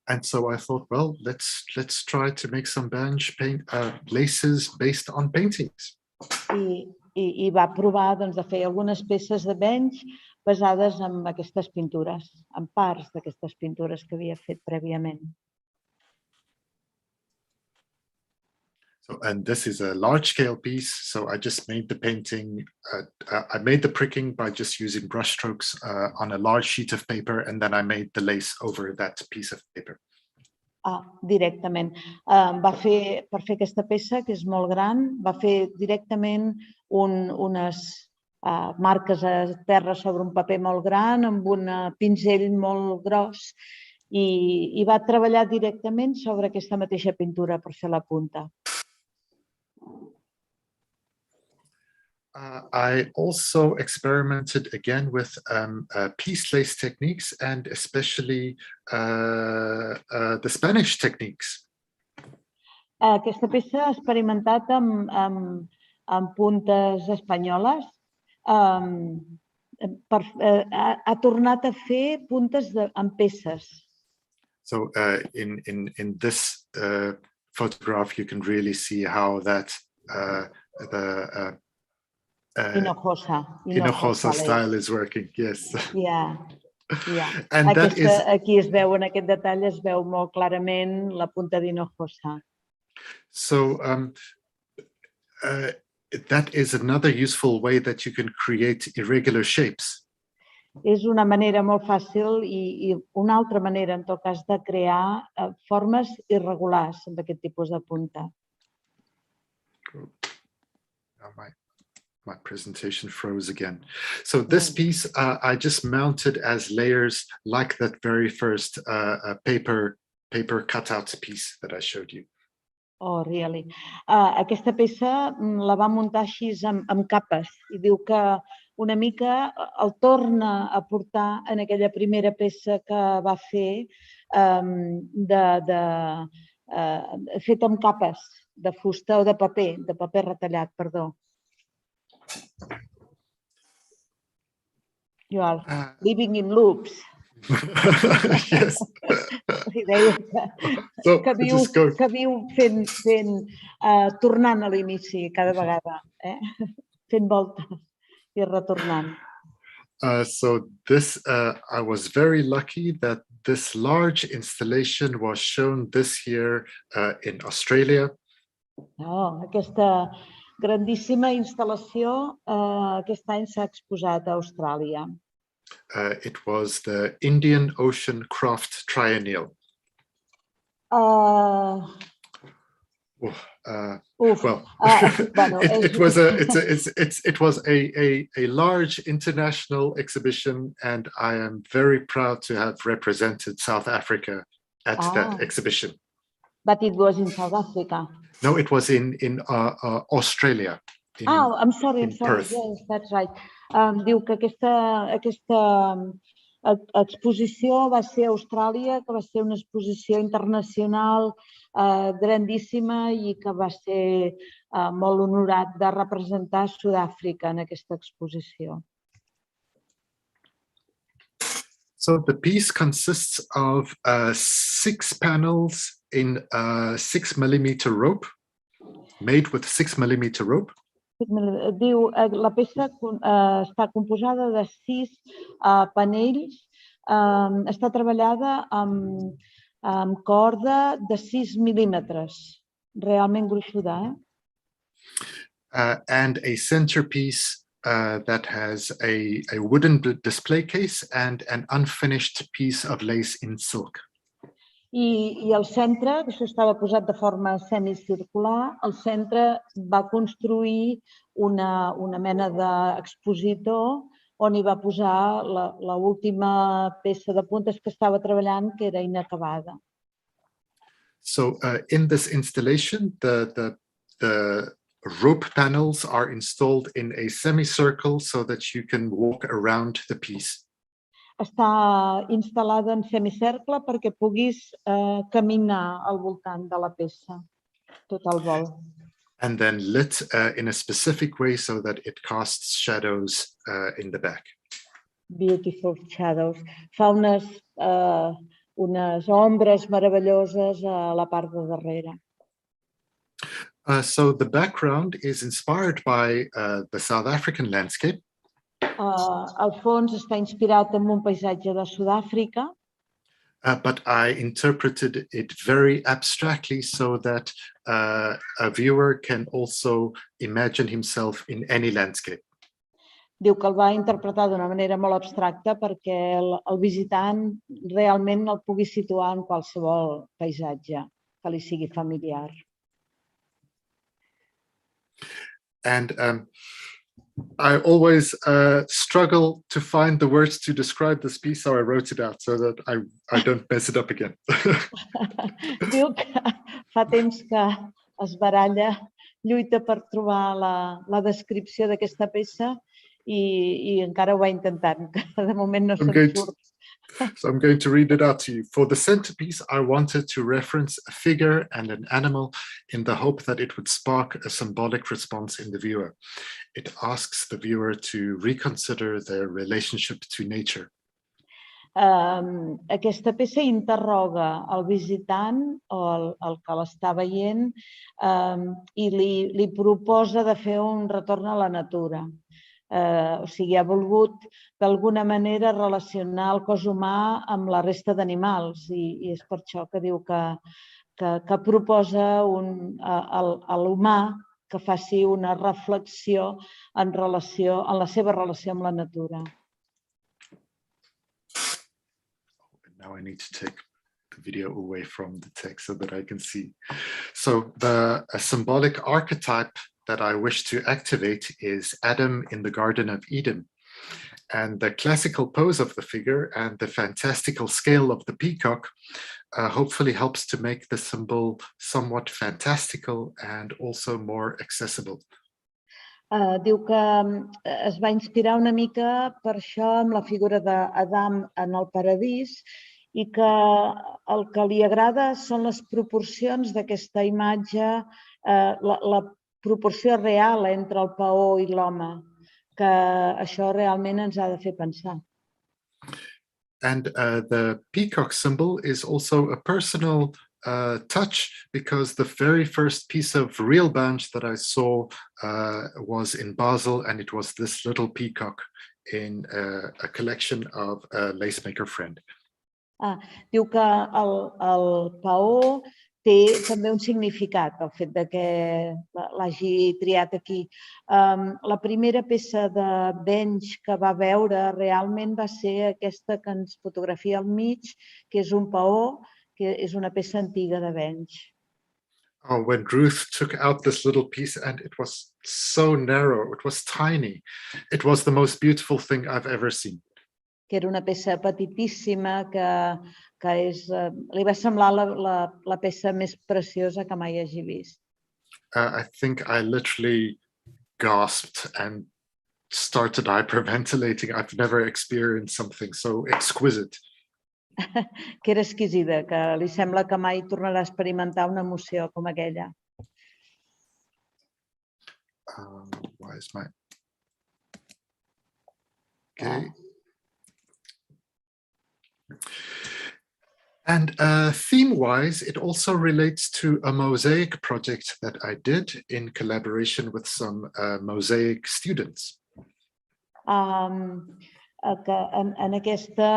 And so I thought, well, let's try to make some bench paint laces based on paintings. I va provar doncs, de fer algunes peces de bench basades en aquestes pintures, en parts d'aquestes pintures que havia fet prèviament. So, and this is a large-scale piece, so I just made the painting. I made the pricking by just using brush strokes on a large sheet of paper, and then I made the lace over that piece of paper. Directament. Per fer aquesta peça, que és molt gran, va fer directament unes marques a terra sobre un paper molt gran, amb un pinzell molt gros, i va treballar directament sobre aquesta mateixa pintura per fer la punta. I also experimented again with piece lace techniques, and especially the Spanish techniques. Aquesta peça ha experimentat amb puntes espanyoles. Ha tornat a fer puntes amb peces. So in this photograph, you can really see how that the Hinojosa style is working. Yes. Yeah. And that is, aquí es veu, en aquest detall es veu molt clarament la punta d'Hinojosa. So that is another useful way that you can create irregular shapes. És una manera molt fàcil i una altra manera, en tot cas, de crear formes irregulars amb aquest tipus de punta. My presentation froze again. So this piece I just mounted as layers like that very first paper cutout piece that I showed you. Oh, really? Aquesta peça la va muntar així amb capes i diu que una mica el torna a portar en aquella primera peça que va fer feta amb capes de fusta o de paper retallat, perdó. You are living in loops. Yes. Que viu tornant a l'inici cada vegada, fent voltes i retornant. So this, I was very lucky that this large installation was shown this year in Australia. Aquesta grandíssima instal·lació aquest any s'ha exposat a Austràlia. It was the Indian Ocean Craft Triennial. It was a large international exhibition, and I am very proud to have represented South Africa at that exhibition. But it was in South Africa. No, it was in Australia. I'm sorry. Yes, that's right. Diu que aquesta exposició va ser a Austràlia, que va ser una exposició internacional grandíssima i que va ser molt honorat de representar Sud-àfrica en aquesta exposició. So the piece consists of 6 panels in 6mm rope, made with 6mm rope. Diu, la peça està composada de 6 panells, està treballada amb corda de 6 mil·límetres, realment gruixuda. And a centerpiece that has a wooden display case and an unfinished piece of lace in silk. I al centre, que això estava posat de forma semicircular, al centre va construir una mena d'expositor on hi va posar l'última peça de puntes que estava treballant, que era inacabada. So in this installation, the rope panels are installed in a semicircle so that you can walk around the piece. Està instal·lada en semicercle perquè puguis caminar al voltant de la peça, tot el vol. And then lit in a specific way so that it casts shadows in the back. Beautiful shadows. Fa unes ombres meravelloses a la part de darrere. So the background is inspired by the South African landscape. El fons està inspirat en un paisatge de Sud-àfrica, but I interpreted it very abstractly so that a viewer can also imagine himself in any landscape. diu que el va interpretar d'una manera molt abstracta perquè el visitant realment el pugui situar en qualsevol paisatge que li sigui familiar. And I always struggle to find the words to describe this piece, so I wrote it out so that I don't mess it up again. Diu que fa temps que es baralla, lluita per trobar la descripció d'aquesta peça i encara ho va intentant, que de moment no se'n surt. So I'm going to read it out to you. For the centerpiece, I wanted to reference a figure and an animal in the hope that it would spark a symbolic response in the viewer. It asks the viewer to reconsider their relationship to nature. Aquesta peça interroga el visitant o el que l'està veient i li proposa de fer un retorn a la natura. O sigui, ha volgut d'alguna manera relacionar el cos humà amb la resta d'animals i és per això que diu que proposa a l'humà que faci una reflexió en la seva relació amb la natura. Now I need to take the video away from the text so that I can see. So a symbolic archetype that I wish to activate is Adam in the Garden of Eden. And the classical pose of the figure and the fantastical scale of the peacock hopefully helps to make the symbol somewhat fantastical and also more accessible. Diu que es va inspirar una mica per això amb la figura d'Adam en el paradís i que el que li agrada són les proporcions d'aquesta imatge, la proporció real entre el paó i l'home, que això realment ens ha de fer pensar. And the peacock symbol is also a personal touch because the very first piece of real bunch that I saw was in Basel, and it was this little peacock in a collection of a lace maker friend. Diu que el paó té també un significat, el fet que l'hagi triat aquí. La primera peça de bench que va veure realment va ser aquesta que ens fotografia al mig, que és un paó, que és una peça antiga de bench. Oh, when Ruth took out this little piece and it was so narrow, it was tiny. It was the most beautiful thing I've ever seen. Que era una peça petitíssima que li va semblar la peça més preciosa que mai hagi vist. I think I literally gasped and started hyperventilating. I've never experienced something so exquisite. Que era exquisida, que li sembla que mai tornarà a experimentar una emoció com aquella. Why is my... Okay. And theme-wise, it also relates to a mosaic project that I did in collaboration with some mosaic students. En aquesta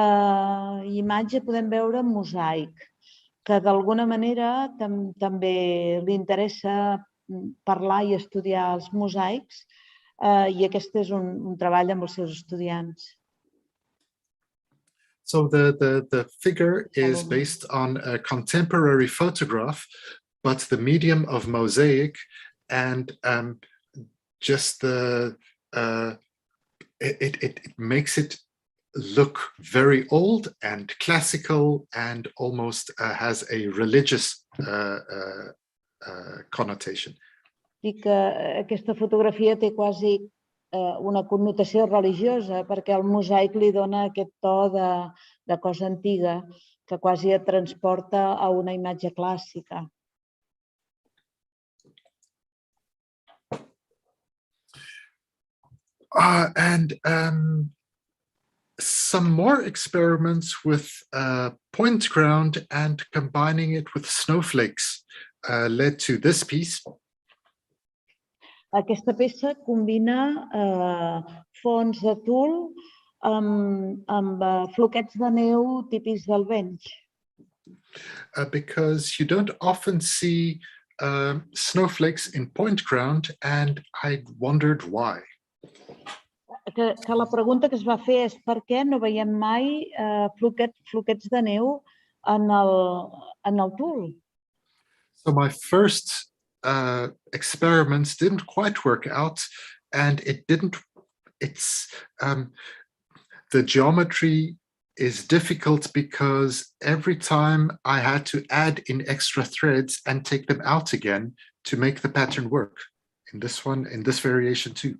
imatge podem veure un mosaic, que d'alguna manera també li interessa parlar i estudiar els mosaics, i aquest és un treball amb els seus estudiants. So the figure is based on a contemporary photograph, but the medium of mosaic, and just it makes it look very old and classical and almost has a religious connotation. I que aquesta fotografia té quasi una connotació religiosa, perquè el mosaic li dona aquest to de cosa antiga que quasi et transporta a una imatge clàssica. some more experiments with point ground and combining it with snowflakes led to this piece. Aquesta peça combina fons de tul amb floquets de neu típics del Bench. Because you don't often see snowflakes in point ground, and I wondered why. Que la pregunta que es va fer és per què no veiem mai floquets de neu en el tul. So my first experiments didn't quite work out, and the geometry is difficult because every time I had to add in extra threads and take them out again to make the pattern work. In this one, in this variation too.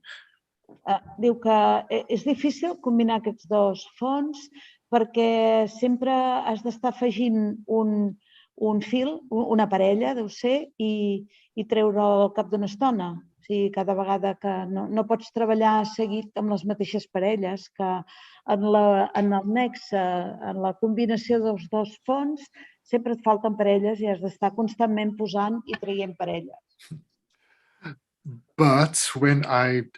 Diu que és difícil combinar aquests dos fons perquè sempre has d'estar afegint un fil, una parella, deu ser, i treure'l al cap d'una estona. O sigui, cada vegada que no pots treballar seguit amb les mateixes parelles, que en el nexe, en la combinació dels dos fons, sempre et falten parelles i has d'estar constantment posant i traient parelles. But when I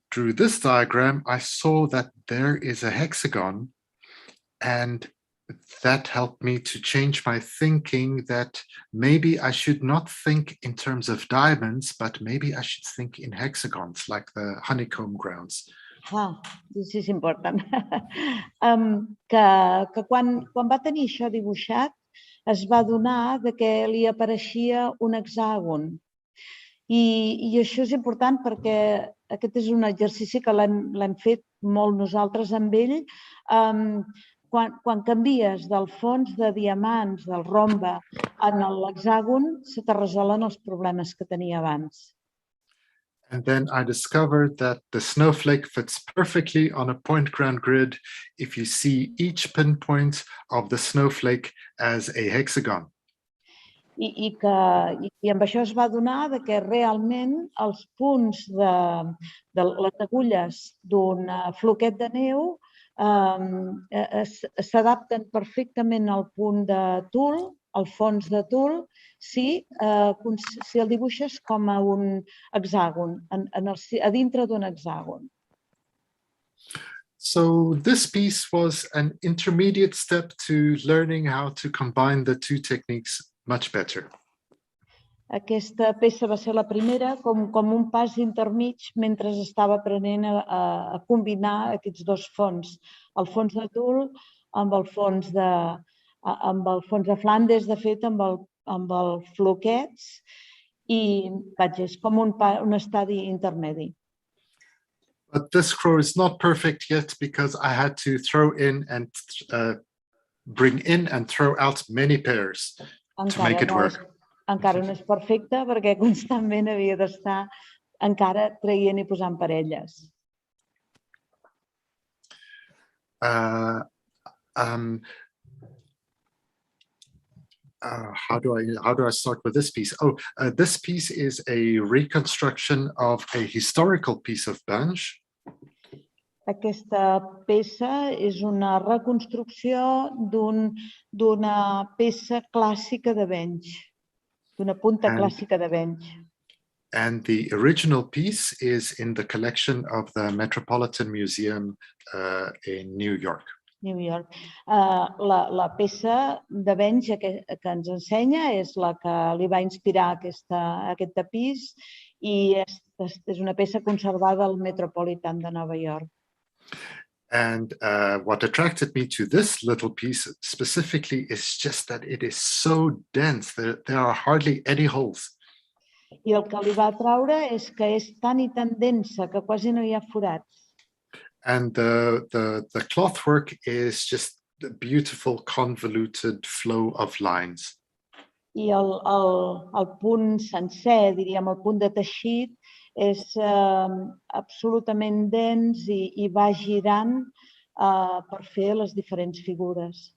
drew this diagram, I saw that there is a hexagon, and that helped me to change my thinking that maybe I should not think in terms of diamonds, but maybe I should think in hexagons, like the honeycomb grounds. This is important. Que quan va tenir això dibuixat, es va adonar que li apareixia un hexàgon. I això és important perquè aquest és un exercici que l'hem fet molt nosaltres amb ell. Quan canvies del fons de diamants, del rombe, en l'hexàgon, se te resolen els problemes que tenia abans. And then I discovered that the snowflake fits perfectly on a point ground grid if you see each pinpoint of the snowflake as a hexagon. I amb això es va adonar que realment els punts de les agulles d'un floquet de neu s'adapten perfectament al punt de tul, al fons de tul, si el dibuixes com a un hexàgon, a dintre d'un hexàgon. So this piece was an intermediate step to learning how to combine the two techniques much better. Aquesta peça va ser la primera com un pas intermig mentre estava aprenent a combinar aquests dos fons, el fons de tul amb el fons de Flandes, de fet, amb els floquets, i és com un estadi intermedi. But this crow is not perfect yet because I had to throw in and bring in and throw out many pairs to make it work. Encara no és perfecte perquè constantment havia d'estar encara traient i posant parelles. How do I start with this piece? This piece is a reconstruction of a historical piece of bench. Aquesta peça és una reconstrucció d'una peça clàssica de bench, d'una punta clàssica de bench. And the original piece is in the collection of the Metropolitan Museum in New York. New York. La peça de bench que ens ensenya és la que li va inspirar aquest tapís i és una peça conservada al Metropolitan de Nova York. And what attracted me to this little piece specifically is just that it is so dense. There are hardly any holes. I el que li va atraure és que és tan i tan densa que quasi no hi ha forats. And the cloth work is just a beautiful convoluted flow of lines. I el punt sencer, diríem, el punt de teixit, és absolutament dens i va girant per fer les diferents figures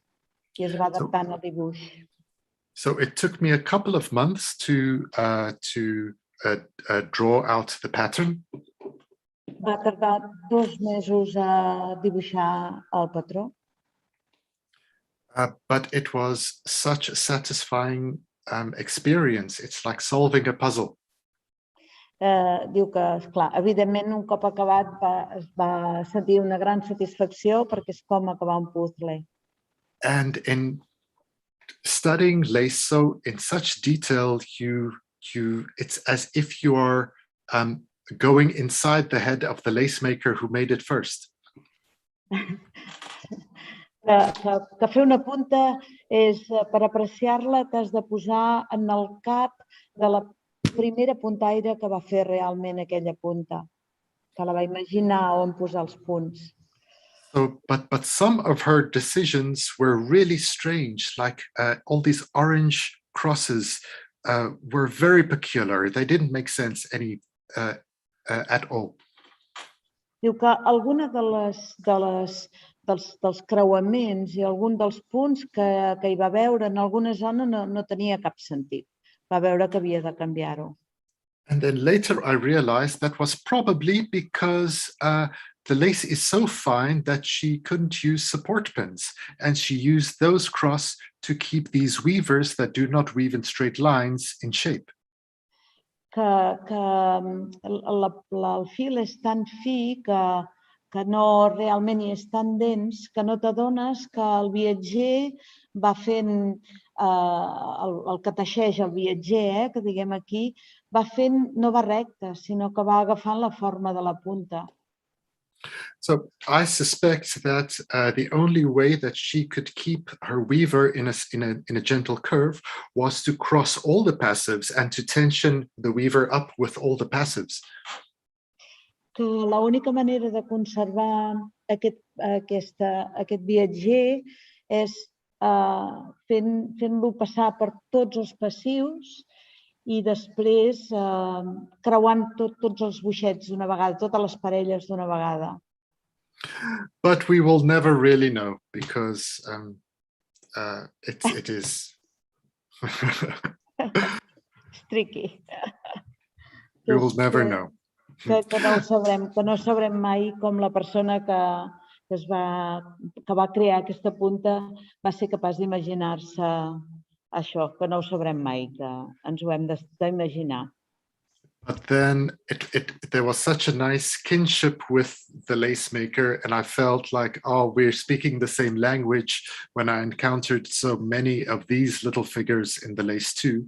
i es va adaptant al dibuix. So it took me a couple of months to draw out the pattern. Va tardar 2 mesos a dibuixar el patró. But it was such a satisfying experience. It's like solving a puzzle. Diu que, esclar, evidentment, un cop acabat es va sentir una gran satisfacció perquè és com acabar un puzzle. And in studying lace so in such detail, it's as if you are going inside the head of the lace maker who made it first. Que fer una punta és, per apreciar-la, t'has de posar en el cap de la primera puntaire que va fer realment aquella punta, que la va imaginar on posar els punts. So, but some of her decisions were really strange, like all these orange crosses were very peculiar. They didn't make sense at all. Diu que alguna dels creuaments i algun dels punts que hi va veure en alguna zona no tenia cap sentit. Va veure que havia de canviar-ho. And then later I realized that was probably because the lace is so fine that she couldn't use support pins, and she used those cross to keep these weavers that do not weave in straight lines in shape. Que el fil és tan fi que no realment hi és tan dens que no t'adones que el viatger va fent, el que teixeix el viatger, que diguem aquí, va fent, no va recte, sinó que va agafant la forma de la punta. So I suspect that the only way that she could keep her weaver in a gentle curve was to cross all the passives and to tension the weaver up with all the passives. Que l'única manera de conservar aquest viatger és fent-lo passar per tots els passius i després creuant tots els boixets d'una vegada, totes les parelles d'una vegada. But we will never really know because it is. It's tricky. We will never know. Que no sabrem mai com la persona que va crear aquesta punta va ser capaç d'imaginar-se això, que no ho sabrem mai, que ens ho hem d'imaginar. But then there was such a nice kinship with the lace maker, and I felt like, oh, we're speaking the same language when I encountered so many of these little figures in the lace too,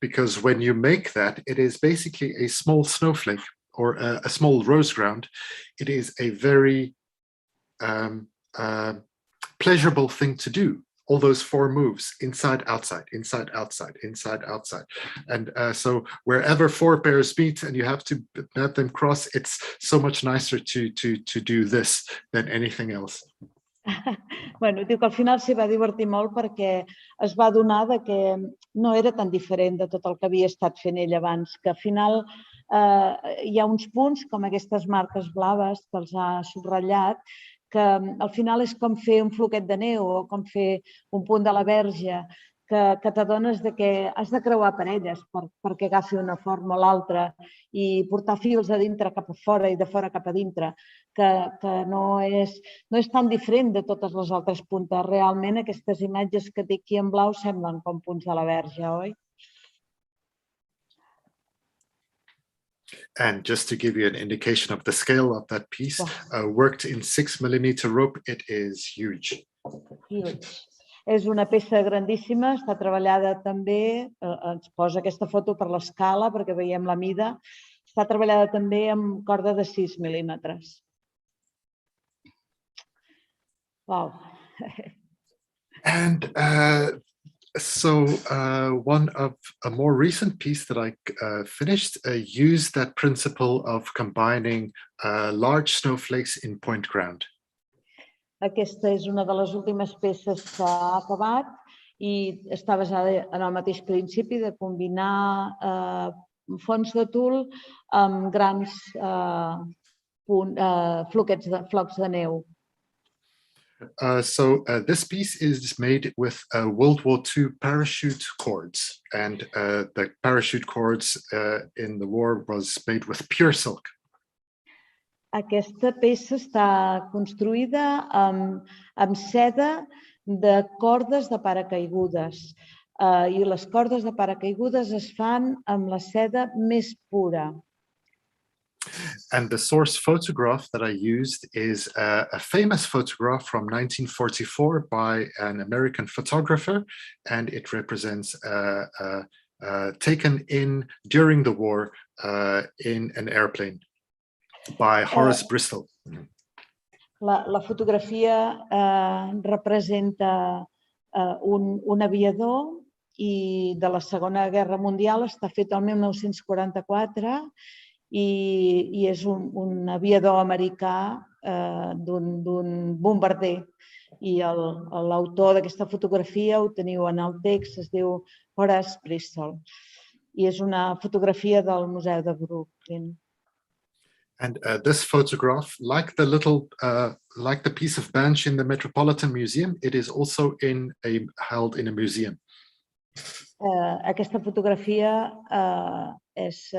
because when you make that, it is basically a small snowflake or a small rose ground. It is a very pleasurable thing to do. All those 4 moves, inside, outside, inside, outside, inside, outside. And so wherever 4 pairs meet and you have to let them cross, it's so much nicer to do this than anything else. Bueno, diu que al final s'hi va divertir molt perquè es va adonar que no era tan diferent de tot el que havia estat fent ell abans, que al final hi ha uns punts, com aquestes marques blaves que els ha subratllat, que al final és com fer un floquet de neu o com fer un punt de la verge, que t'adones que has de creuar parelles perquè agafi una forma o l'altra i portar fils de dintre cap a fora i de fora cap a dintre, que no és tan diferent de totes les altres puntes. Realment aquestes imatges que té aquí en blau semblen com punts de la verge, oi? And just to give you an indication of the scale of that piece, worked in 6mm rope, it is huge. Huge. És una peça grandíssima, està treballada també, ens posa aquesta foto per l'escala perquè veiem la mida, està treballada també amb corda de 6 mil·límetres. Wow. And so one of a more recent piece that I finished used that principle of combining large snowflakes in point ground. Aquesta és una de les últimes peces que ha acabat i està basada en el mateix principi de combinar fons de tul amb grans flocs de neu. So this piece is made with World War II parachute cords, and the parachute cords in the war was made with pure silk. Aquesta peça està construïda amb seda de cordes de paracaigudes. I les cordes de paracaigudes es fan amb la seda més pura. And the source photograph that I used is a famous photograph from 1944 by an American photographer, and it represents taken in during the war in an airplane by Horace Bristol. La fotografia representa un aviador i de la Segona Guerra Mundial, està fet el 1944 i és un aviador americà d'un bombarder. I l'autor d'aquesta fotografia, ho teniu en el text, es diu Horace Bristol. I és una fotografia del Museu de Brooklyn. And this photograph, like the piece of bench in the Metropolitan Museum, it is also held in a museum. Aquesta fotografia es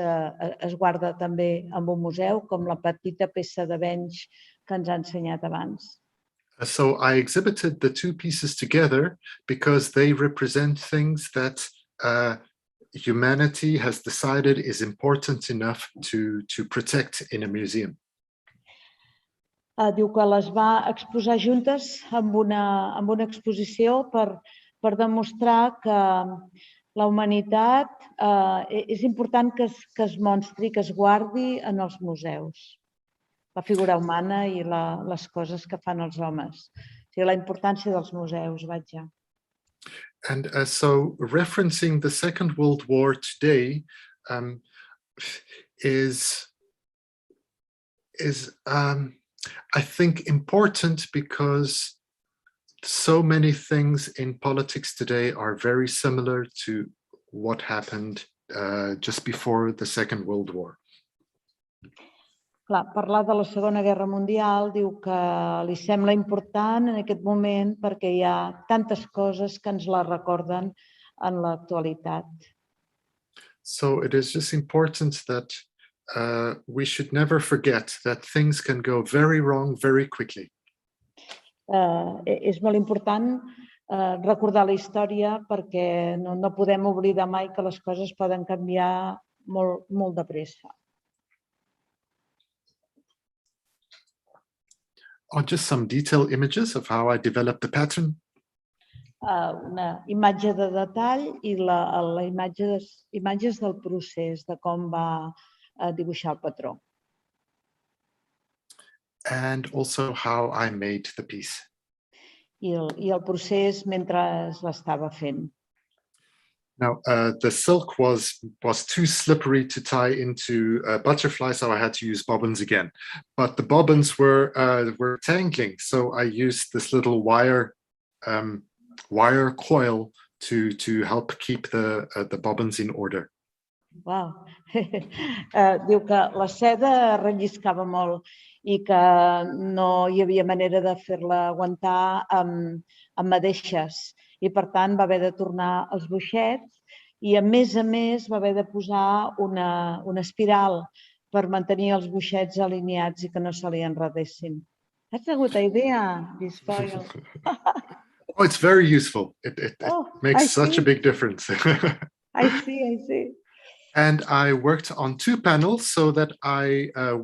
guarda també en un museu, com la petita peça de bench que ens ha ensenyat abans. So I exhibited the two pieces together because they represent things that humanity has decided is important enough to protect in a museum. Diu que les va exposar juntes amb una exposició per demostrar que la humanitat és important que es mostri, que es guardi en els museus. La figura humana i les coses que fan els homes. O sigui, la importància dels museus, vaja. And so referencing the Second World War today is I think important because so many things in politics today are very similar to what happened just before the Second World War. Clar, parlar de la Segona Guerra Mundial diu que li sembla important en aquest moment perquè hi ha tantes coses que ens la recorden en l'actualitat. So it is just important that we should never forget that things can go very wrong very quickly. És molt important recordar la història perquè no podem oblidar mai que les coses poden canviar molt de pressa. Or just some detailed images of how I developed the pattern. Una imatge de detall i imatges del procés, de com va dibuixar el patró. And also how I made the piece. I el procés mentre l'estava fent. Now, the silk was too slippery to tie into a butterfly, so I had to use bobbins again. But the bobbins were tangling, so I used this little wire coil to help keep the bobbins in order. Wow. Diu que la seda relliscava molt i que no hi havia manera de fer-la aguantar amb madeixes. I per tant va haver de tornar els boixets i a més va haver de posar una espiral per mantenir els boixets alineats i que no se li enredessin. That's a good idea, this foil. Oh, it's very useful. It makes such a big difference. I see. And I worked on two panels so that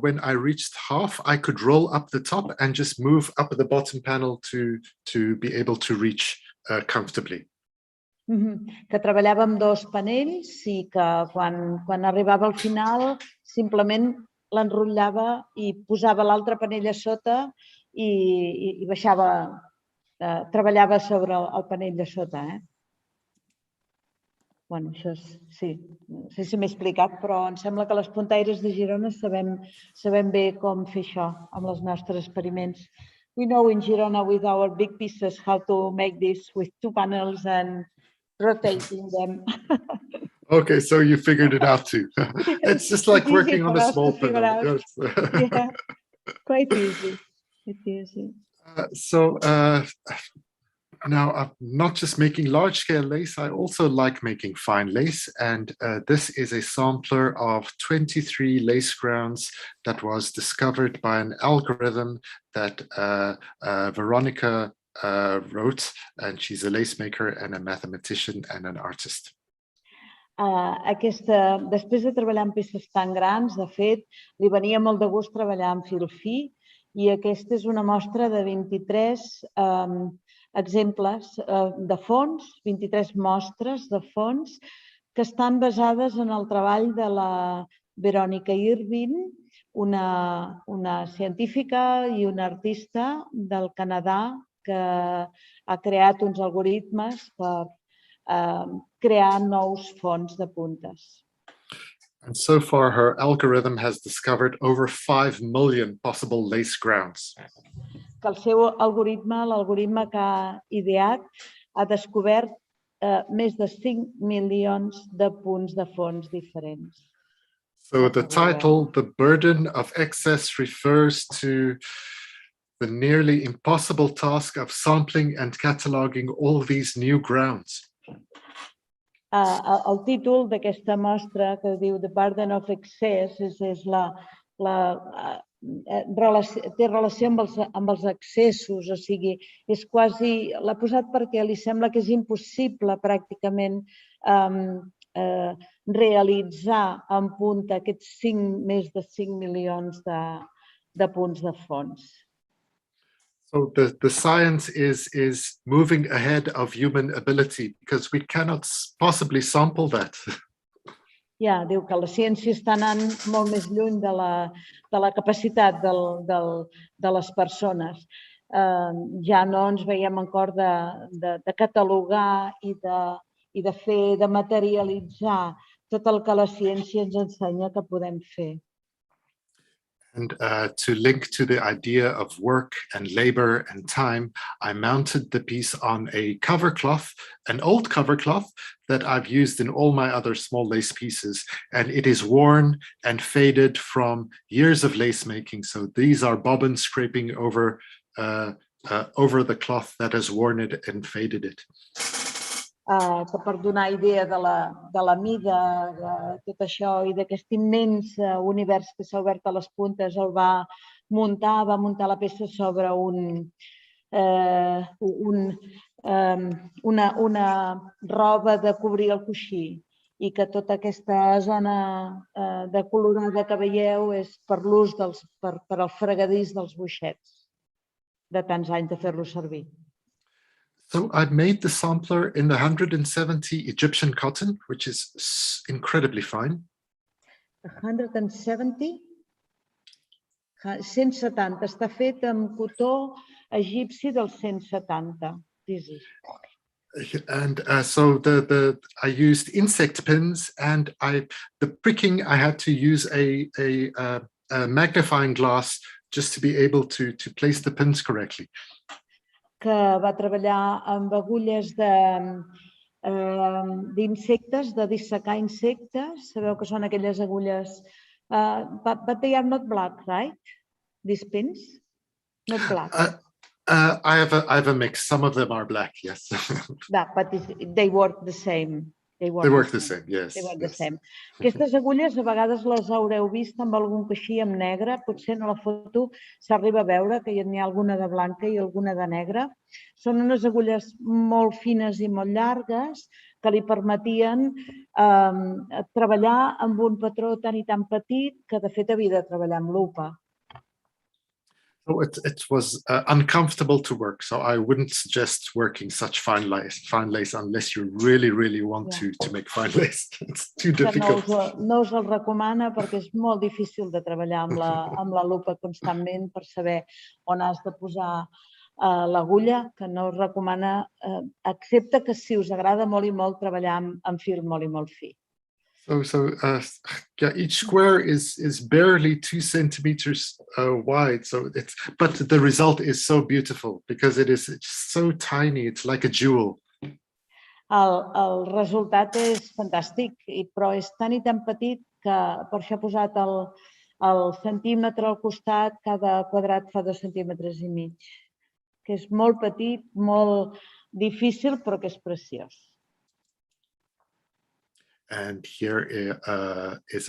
when I reached half, I could roll up the top and just move up the bottom panel to be able to reach comfortably. Que treballava amb dos panells i que quan arribava al final simplement l'enrotllava i posava l'altre panell a sota i baixava, treballava sobre el panell de sota. Bueno, això sí, no sé si m'he explicat, però em sembla que les puntaires de Girona sabem bé com fer això amb els nostres experiments. We know in Girona with our big pieces how to make this with two panels and rotating them. Okay, so you figured it out too. It's just like working on a small panel. Yeah, quite easy. It's easy. So Now, I'm not just making large-scale lace, I also like making fine lace, and this is a sampler of 23 lace grounds that was discovered by an algorithm that Veronica wrote, and she's a lace maker and a mathematician and an artist. Després de treballar en peces tan grans, de fet, li venia molt de gust treballar en fil fi, i aquesta és una mostra de 23 exemples de fons, 23 mostres de fons que estan basades en el treball de la Veronica Irving, una científica i una artista del Canadà que ha creat uns algoritmes per crear nous fons de puntes. And so far, her algorithm has discovered over 5 million possible lace grounds. Que el seu algoritme, l'algoritme que ha ideat, ha descobert més de 5 milions de punts de fons diferents. So the title, The Burden of Excess, refers to the nearly impossible task of sampling and cataloging all these new grounds. El títol d'aquesta mostra, que diu The Burden of Excess, té relació amb els excessos, o sigui, és quasi, l'ha posat perquè li sembla que és impossible pràcticament realitzar en punta aquests més de 5 milions de punts de fons. So the science is moving ahead of human ability because we cannot possibly sample that. Ja, diu que la ciència està anant molt més lluny de la capacitat de les persones. Ja no ens veiem en cor de catalogar i de fer, de materialitzar tot el que la ciència ens ensenya que podem fer. And to link to the idea of work and labor and time, I mounted the piece on a cover cloth, an old cover cloth that I've used in all my other small lace pieces. And it is worn and faded from years of lace making. So these are bobbins scraping over the cloth that has worn it and faded it. Que per donar idea de la mida de tot això i d'aquest immens univers que s'ha obert a les puntes, el va muntar la peça sobre una roba de cobrir el coixí, i que tota aquesta zona de colorada que veieu és per l'ús per al fregadís dels boixets, de tants anys de fer-lo servir. So I made the sampler in the 170 Egyptian cotton, which is incredibly fine. 170? 170. Està fet amb cotó egipci del 170. And so I used insect pins, and the pricking, I had to use a magnifying glass just to be able to place the pins correctly. Que va treballar amb agulles d'insectes, de dissecar insectes. Sabeu que són aquelles agulles... But they are not black, right? These pins? Not black. I have a mix. Some of them are black, yes. But they work the same. They work the same, yes. They work the same. Aquestes agulles a vegades les haureu vist amb algun coixí amb negre. Potser en la foto s'arriba a veure que n'hi ha alguna de blanca i alguna de negra. Són unes agulles molt fines i molt llargues que li permetien treballar amb un patró tan i tan petit que de fet havia de treballar amb lupa. So it was uncomfortable to work, so I wouldn't suggest working such fine lace unless you really, really want to make fine lace. It's too difficult. No us el recomana perquè és molt difícil de treballar amb la lupa constantment per saber on has de posar l'agulla, que no us recomana, excepte que si us agrada molt i molt treballar amb fil molt i molt fi. So each square is barely 2 centimeters wide. But the result is so beautiful because it's so tiny. It's like a jewel. El resultat és fantàstic, però és tan i tan petit que per això he posat el centímetre al costat, cada quadrat fa 2,5 centímetres, que és molt petit, molt difícil però que és preciós. And here is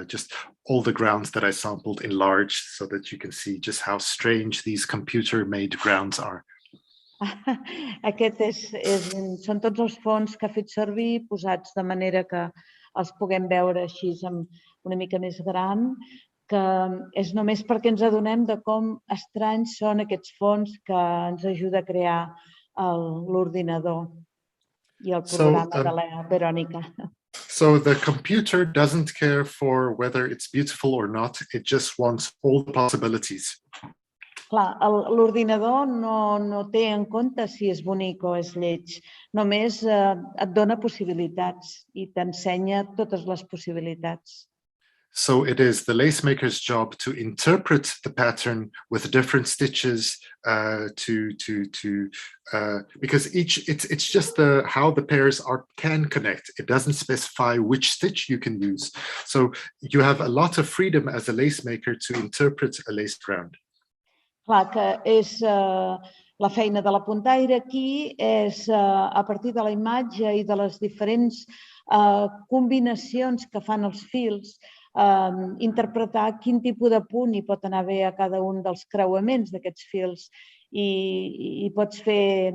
just all the grounds that I sampled enlarged so that you can see just how strange these computer-made grounds are. Aquest són tots els fons que ha fet servir posats de manera que els puguem veure així una mica més gran, que és només perquè ens adonem de com estranys són aquests fons que ens ajuda a crear l'ordinador i el programa de la Verònica. So the computer doesn't care for whether it's beautiful or not, it just wants all the possibilities. Clar, l'ordinador no té en compte si és bonic o és lleig, només et dona possibilitats i t'ensenya totes les possibilitats. So it is the lace maker's job to interpret the pattern with different stitches because it's just how the pairs can connect. It doesn't specify which stitch you can use. So you have a lot of freedom as a lace maker to interpret a lace ground. Clar, que és la feina de la puntaire aquí, és a partir de la imatge i de les diferents combinacions que fan els fils, interpretar quin tipus de punt hi pot anar bé a cada un dels creuaments d'aquests fils i pots fer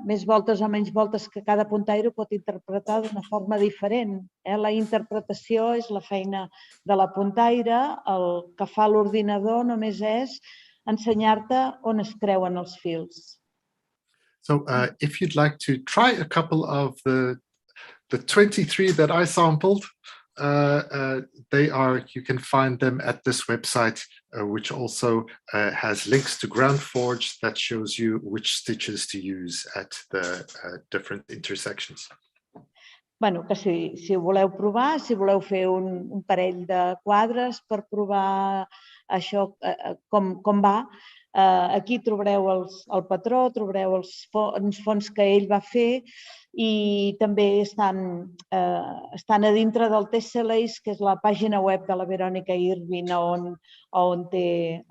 més voltes o menys voltes que cada puntaire pot interpretar d'una forma diferent. La interpretació és la feina de la puntaire, el que fa l'ordinador només és ensenyar-te on es creuen els fils. So if you'd like to try a couple of the 23 that I sampled, you can find them at this website, which also has links to Ground Forge that shows you which stitches to use at the different intersections. Bueno, que si ho voleu provar, si voleu fer un parell de quadres per provar això com va, aquí trobareu el patró, trobareu els fons que ell va fer i també estan a dintre del Tesselace, que és la pàgina web de la Verònica Irving, on té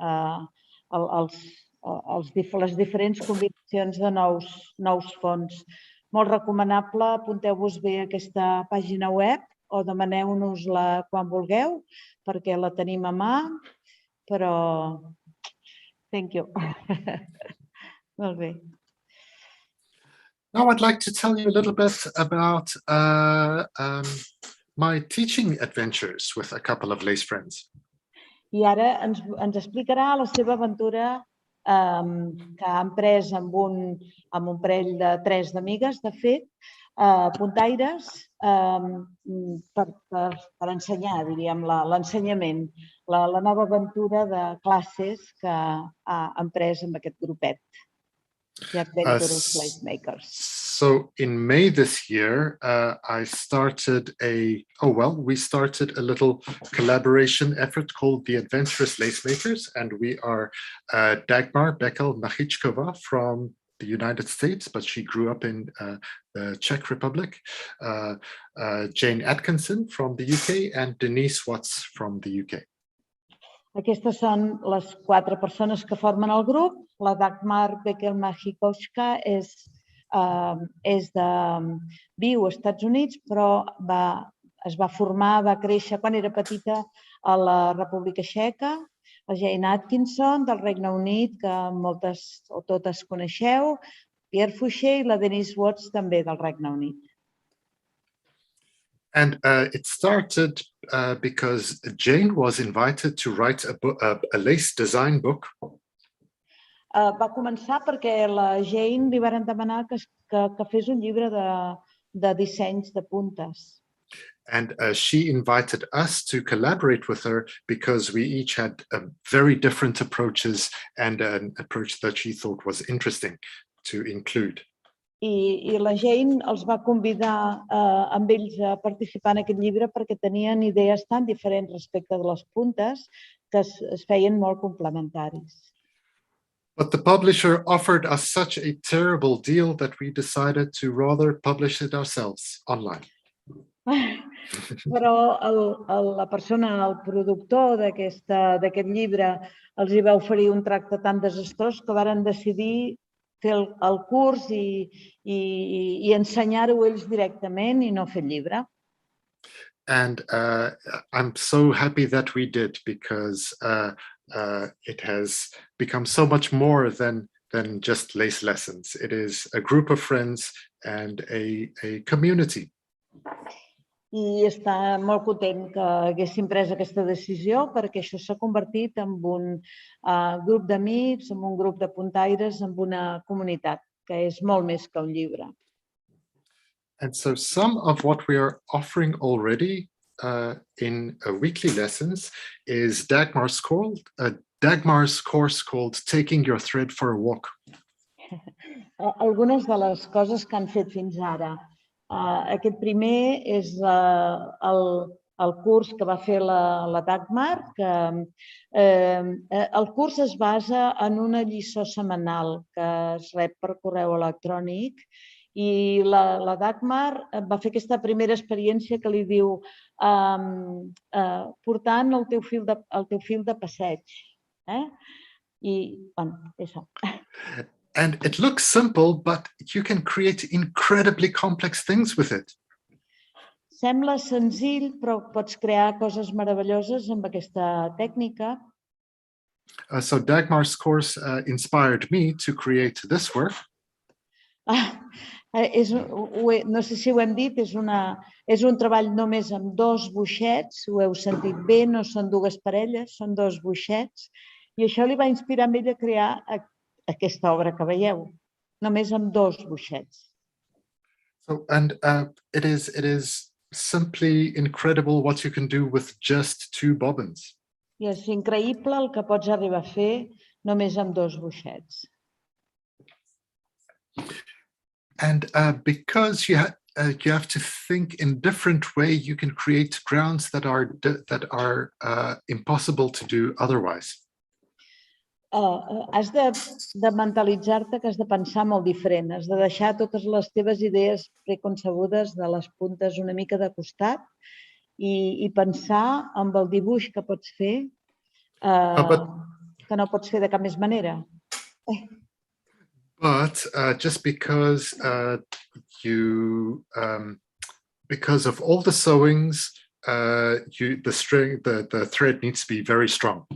les diferents combinacions de nous fons. Molt recomanable, apunteu-vos bé a aquesta pàgina web o demaneu-nos-la quan vulgueu, perquè la tenim a mà, però... Thank you. Molt bé. Now I'd like to tell you a little bit about my teaching adventures with a couple of lace friends. I ara ens explicarà la seva aventura que ha emprès amb un parell de 3 d'amigues, de fet, puntaires, per ensenyar, diríem, l'ensenyament, la nova aventura de classes que ha emprès amb aquest grupet. The Adventurous Lace Makers. So in May this year, we started a little collaboration effort called the Adventurous Lace Makers, and we are Dagmar Beckel-Machichkova from the United States, but she grew up in the Czech Republic, Jane Atkinson from the UK, and Denise Watts from the UK. Aquestes són les 4 persones que formen el grup. La Dagmar Beckel-Machichkova viu als Estats Units, però es va formar, va créixer quan era petita a la República Txeca. La Jane Atkinson del Regne Unit, que moltes o totes coneixeu, PIERRE FOUCHÉ i la Denise Watts també del Regne Unit. And it started because Jane was invited to write a lace design book. Va començar perquè la Jane li van demanar que fes un llibre de dissenys de puntes. And she invited us to collaborate with her because we each had very different approaches and an approach that she thought was interesting to include. I la Jane els va convidar amb ells a participar en aquest llibre perquè tenien idees tan diferents respecte de les puntes que es feien molt complementaris. But the publisher offered us such a terrible deal that we decided to rather publish it ourselves online. Però la persona, el productor d'aquest llibre, els hi va oferir un tracte tan desastrós que varen decidir fer el curs i ensenyar-ho ells directament i no fer el llibre. And I'm so happy that we did, because it has become so much more than just lace lessons. It is a group of friends and a community. I està molt content que haguéssim pres aquesta decisió, perquè això s'ha convertit en un grup d'amics, en un grup de puntaires, en una comunitat, que és molt més que un llibre. And so some of what we are offering already in weekly lessons is Dagmar's course called Taking Your Thread for a Walk. Algunes de les coses que han fet fins ara. Aquest primer és el curs que va fer la Dagmar. El curs es basa en una lliçó setmanal que es rep per correu electrònic, i la Dagmar va fer aquesta primera experiència que li diu portant el teu fil de passeig. I, bueno, això. And it looks simple, but you can create incredibly complex things with it. Sembla senzill, però pots crear coses meravelloses amb aquesta tècnica. So Dagmar's course inspired me to create this work. No sé si ho hem dit, és un treball només amb 2 boixets, ho heu sentit bé, no són 2 parelles, són 2 boixets, i això li va inspirar a ell a crear aquesta obra que veieu, només amb 2 boixets. So, and it is simply incredible what you can do with just 2 bobbins. I és increïble el que pots arribar a fer només amb 2 boixets. And because you have to think in different way, you can create grounds that are impossible to do otherwise. Has de mentalitzar-te que has de pensar molt diferent, has de deixar totes les teves idees preconcebudes de les puntes una mica de costat i pensar en el dibuix que pots fer, que no pots fer de cap més manera. But just because because of all the sewings, the thread needs to be very strong.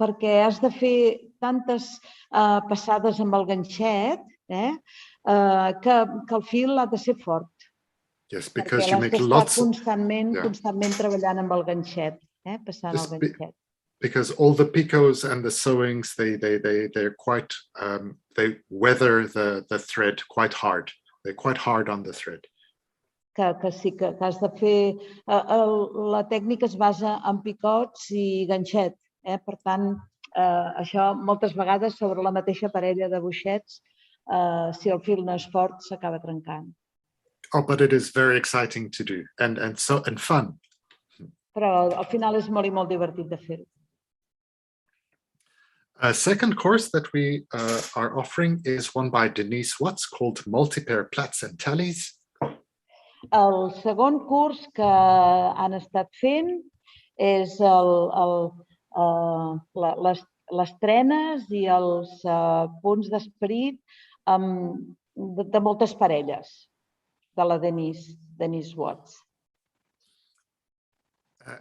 Perquè has de fer tantes passades amb el ganxet que el fil ha de ser fort. Yes, because you make lots constantment treballant amb el ganxet, passant el ganxet. Because all the picots and the sewings, they're quite they weather the thread quite hard. They're quite hard on the thread. Que sí que has de fer... La tècnica es basa en picots i ganxet. Per tant, això moltes vegades sobre la mateixa parella de boixets, si el fil no és fort, s'acaba trencant. Oh, but it is very exciting to do and fun. Però al final és molt i molt divertit de fer-ho. A second course that we are offering is one by Denise Watts called Multi-Pair Plats and Tallies. El segon curs que han estat fent és les trenes i els punts d'esperit de moltes parelles de la Denise Watts.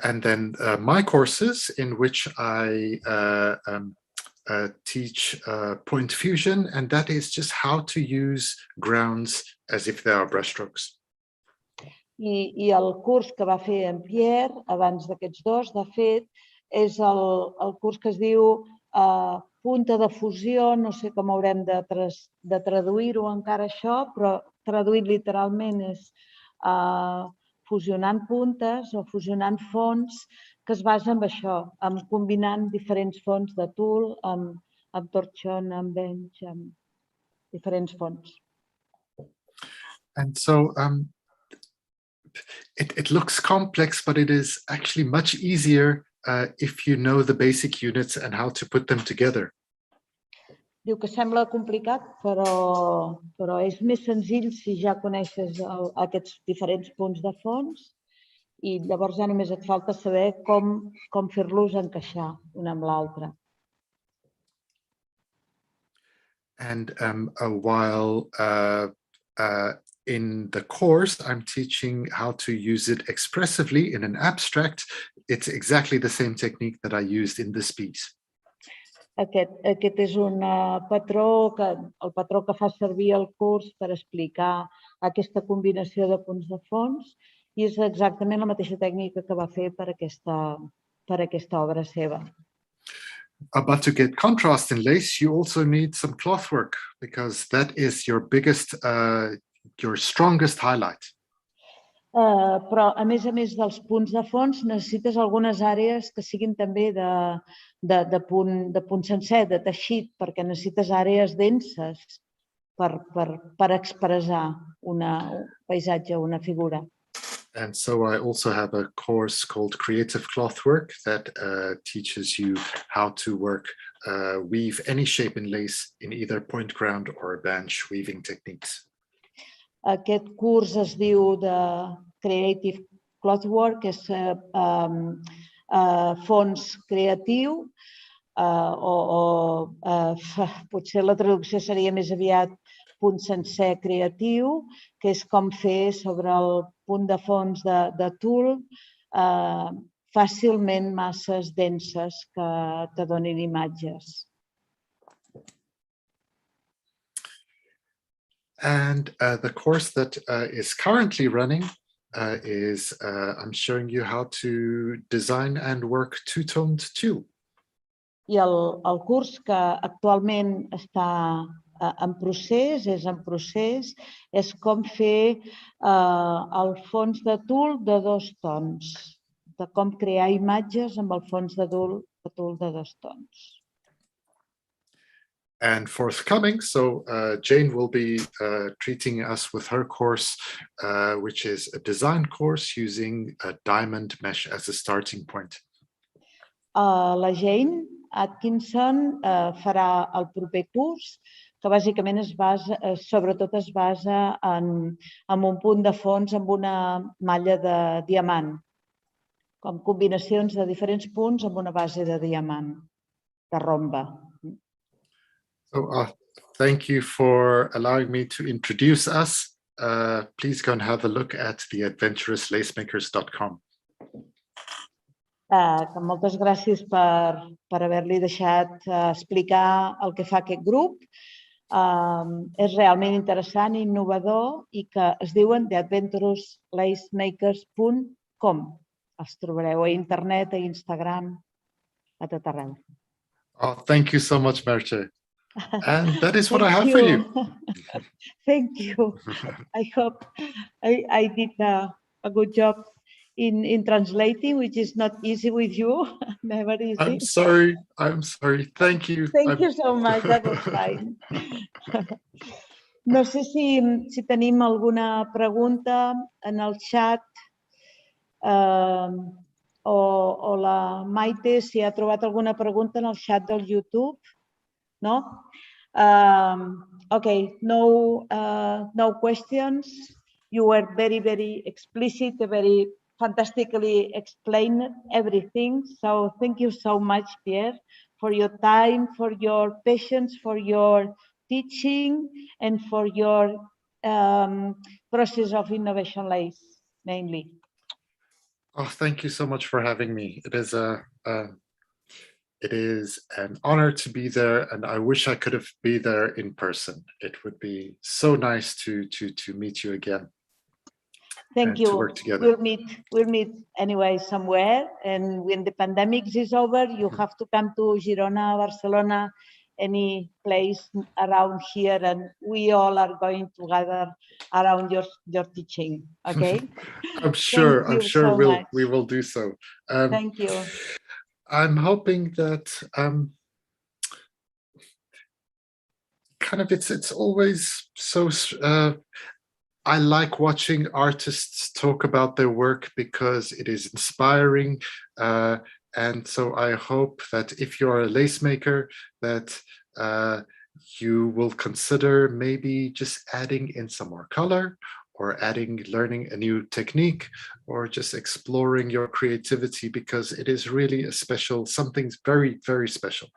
And then my courses, in which I teach point fusion, and that is just how to use grounds as if they are brushstrokes. I el curs que va fer en Pierre, abans d'aquests 2, de fet, és el curs que es diu punta de fusió, no sé com haurem de traduir-ho encara això, però traduït literalment és fusionant puntes o fusionant fons, que es basa en això, en combinant diferents fons de tul, amb torchon, amb bench, amb diferents fons. And so it looks complex, but it is actually much easier if you know the basic units and how to put them together. Diu que sembla complicat, però és més senzill si ja coneixes aquests diferents punts de fons i llavors ja només et falta saber com fer-los encaixar un amb l'altre. And while in the course, I'm teaching how to use it expressively in an abstract, it's exactly the same technique that I used in this piece. Aquest és un patró el patró que fa servir el curs per explicar aquesta combinació de punts de fons i és exactament la mateixa tècnica que va fer per aquesta obra seva. But to get contrast in lace, you also need some cloth work because that is your biggest, your strongest highlight. Però a més dels punts de fons necessites algunes àrees que siguin també de punt sencer, de teixit, perquè necessites àrees denses per expressar un paisatge, una figura. And so I also have a course called Creative Clothwork that teaches you how to work, weave any shape in lace in either point ground or bench weaving techniques. Aquest curs es diu de Creative Clothwork, és fons creatiu, potser la traducció seria més aviat punt sencer creatiu, que és com fer sobre el punt de fons de tul fàcilment masses denses que donin imatges. And the course that is currently running is I'm showing you how to design and work two-toned tulle. I el curs que actualment està en procés, és com fer el fons de tul de dos tons, de com crear imatges amb el fons de tul de dos tons. And forthcoming, so Jane will be treating us with her course, which is a design course using a diamond mesh as a starting point. La Jane Atkinson farà el proper curs, que bàsicament sobretot es basa en un punt de fons amb una malla de diamant, com combinacions de diferents punts amb una base de diamant, de rombe. So thank you for allowing me to introduce us. Please go and have a look at theadventurouslacemakers.com. Moltes gràcies per haver-li deixat explicar el que fa aquest grup. És realment interessant i innovador i que es diuen theadventurouslacemakers.com. Els trobareu a internet, a Instagram, a tot arreu. Oh, thank you so much, Merche. And that is what I have for you. Thank you. I hope I did a good job in translating, which is not easy with you. Never easy. I'm sorry. Thank you. Thank you so much. That was fine. No sé si tenim alguna pregunta en el xat o la Maite, si ha trobat alguna pregunta en el xat del YouTube. No? Okay, no questions. You were very, very explicit, very fantastically explained everything. So thank you so much, Pierre, for your time, for your patience, for your teaching, and for your process of innovation lace, mainly. Oh, thank you so much for having me. It is an honor to be there, and I wish I could have been there in person. It would be so nice to meet you again. Thank you. To work together. We'll meet anyway somewhere, and when the pandemic is over, you have to come to Girona, Barcelona, any place around here, and we all are going to gather around your teaching. Okay? I'm sure we will do so. Thank you. I'm hoping that it's always so I like watching artists talk about their work because it is inspiring, and so I hope that if you're a lace maker that you will consider maybe just adding in some more color, or learning a new technique, or just exploring your creativity, because it is really something very, very special.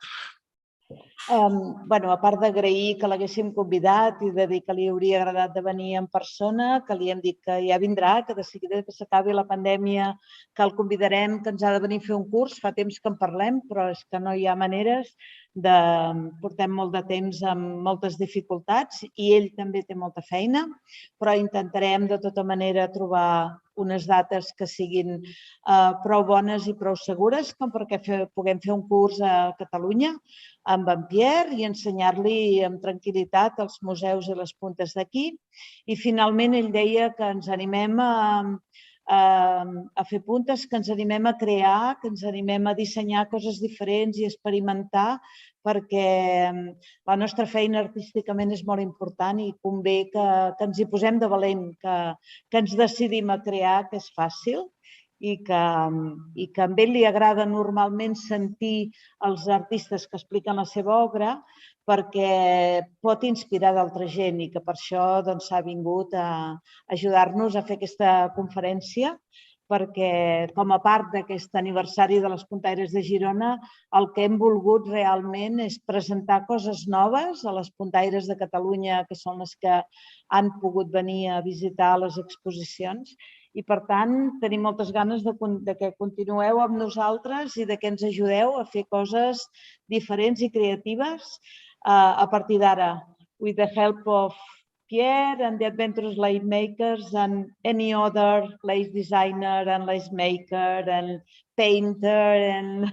Bueno, a part d'agrair que l'haguéssim convidat i de dir que li hauria agradat de venir en persona, que li hem dit que ja vindrà, que de seguida que s'acabi la pandèmia, que el convidarem, que ens ha de venir a fer un curs. Fa temps que en parlem, però és que no hi ha maneres. Portem molt de temps amb moltes dificultats i ell també té molta feina, però intentarem de tota manera trobar unes dates que siguin prou bones i prou segures com perquè puguem fer un curs a Catalunya amb en Pierre i ensenyar-li amb tranquil·litat els museus i les puntes d'aquí. I finalment ell deia que ens animem a fer puntes, que ens animem a crear, que ens animem a dissenyar coses diferents i experimentar, perquè la nostra feina artísticament és molt important i convé que ens hi posem de valent, que ens decidim a crear, que és fàcil, i que a ell li agrada normalment sentir els artistes que expliquen la seva obra perquè pot inspirar d'altra gent i que per això s'ha vingut a ajudar-nos a fer aquesta conferència, perquè com a part d'aquest aniversari de les puntaires de Girona el que hem volgut realment és presentar coses noves a les puntaires de Catalunya, que són les que han pogut venir a visitar les exposicions. I, per tant, tenim moltes ganes de que continueu amb nosaltres i de que ens ajudeu a fer coses diferents i creatives a partir d'ara, with the help of Pierre and the Adventurous Lace Makers and any other lace designer and lace maker and painter and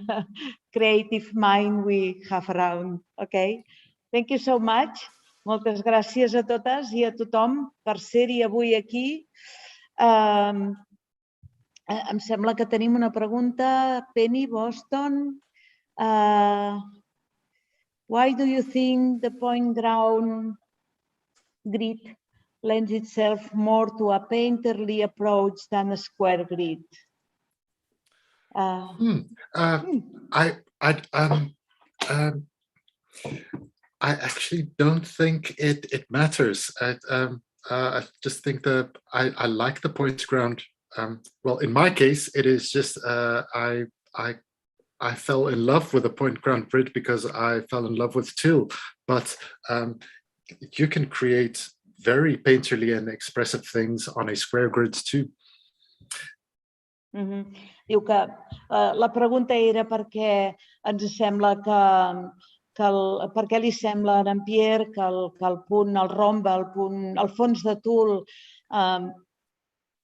creative mind we have around. Okay? Thank you so much. Moltes gràcies a totes i a tothom per ser-hi avui aquí. Em sembla que tenim una pregunta. Penny, Boston. Why do you think the point ground grid lends itself more to a painterly approach than a square grid? I actually don't think it matters. I just think that I like the point ground. Well, in my case, it is just I fell in love with the point ground grid because I fell in love with tulle. But you can create very painterly and expressive things on a square grid too. Diu que la pregunta era perquè ens sembla per què li sembla a en Pierre que el punt, el rombe, el fons de tulle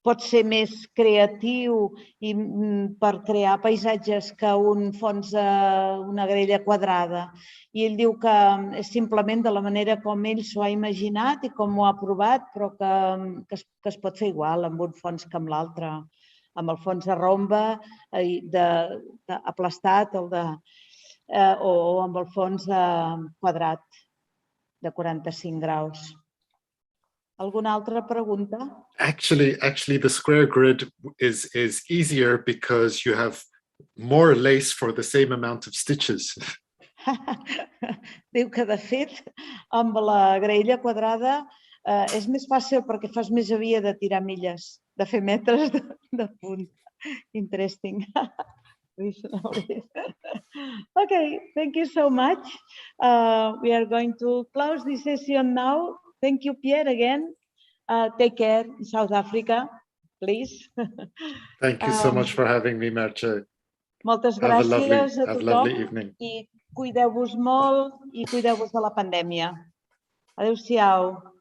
pot ser més creatiu i per crear paisatges que un fons una grella quadrada. I ell diu que és simplement de la manera com ell s'ho ha imaginat i com ho ha provat, però que es pot fer igual amb un fons que amb l'altre, amb el fons de rombe aplastat o amb el fons quadrat de 45 graus. Alguna altra pregunta? Actually, the square grid is easier because you have more lace for the same amount of stitches. Diu que, de fet, amb la graella quadrada és més fàcil perquè fas més via de tirar milles, de fer metres de punt. Interesting. Okay, thank you so much. We are going to close this session now. Thank you, Pierre, again. Take care in South Africa, please. Thank you so much for having me, Merche. Moltes gràcies a tothom. Have a lovely evening. I cuideu-vos molt i cuideu-vos de la pandèmia. Adéu-siau.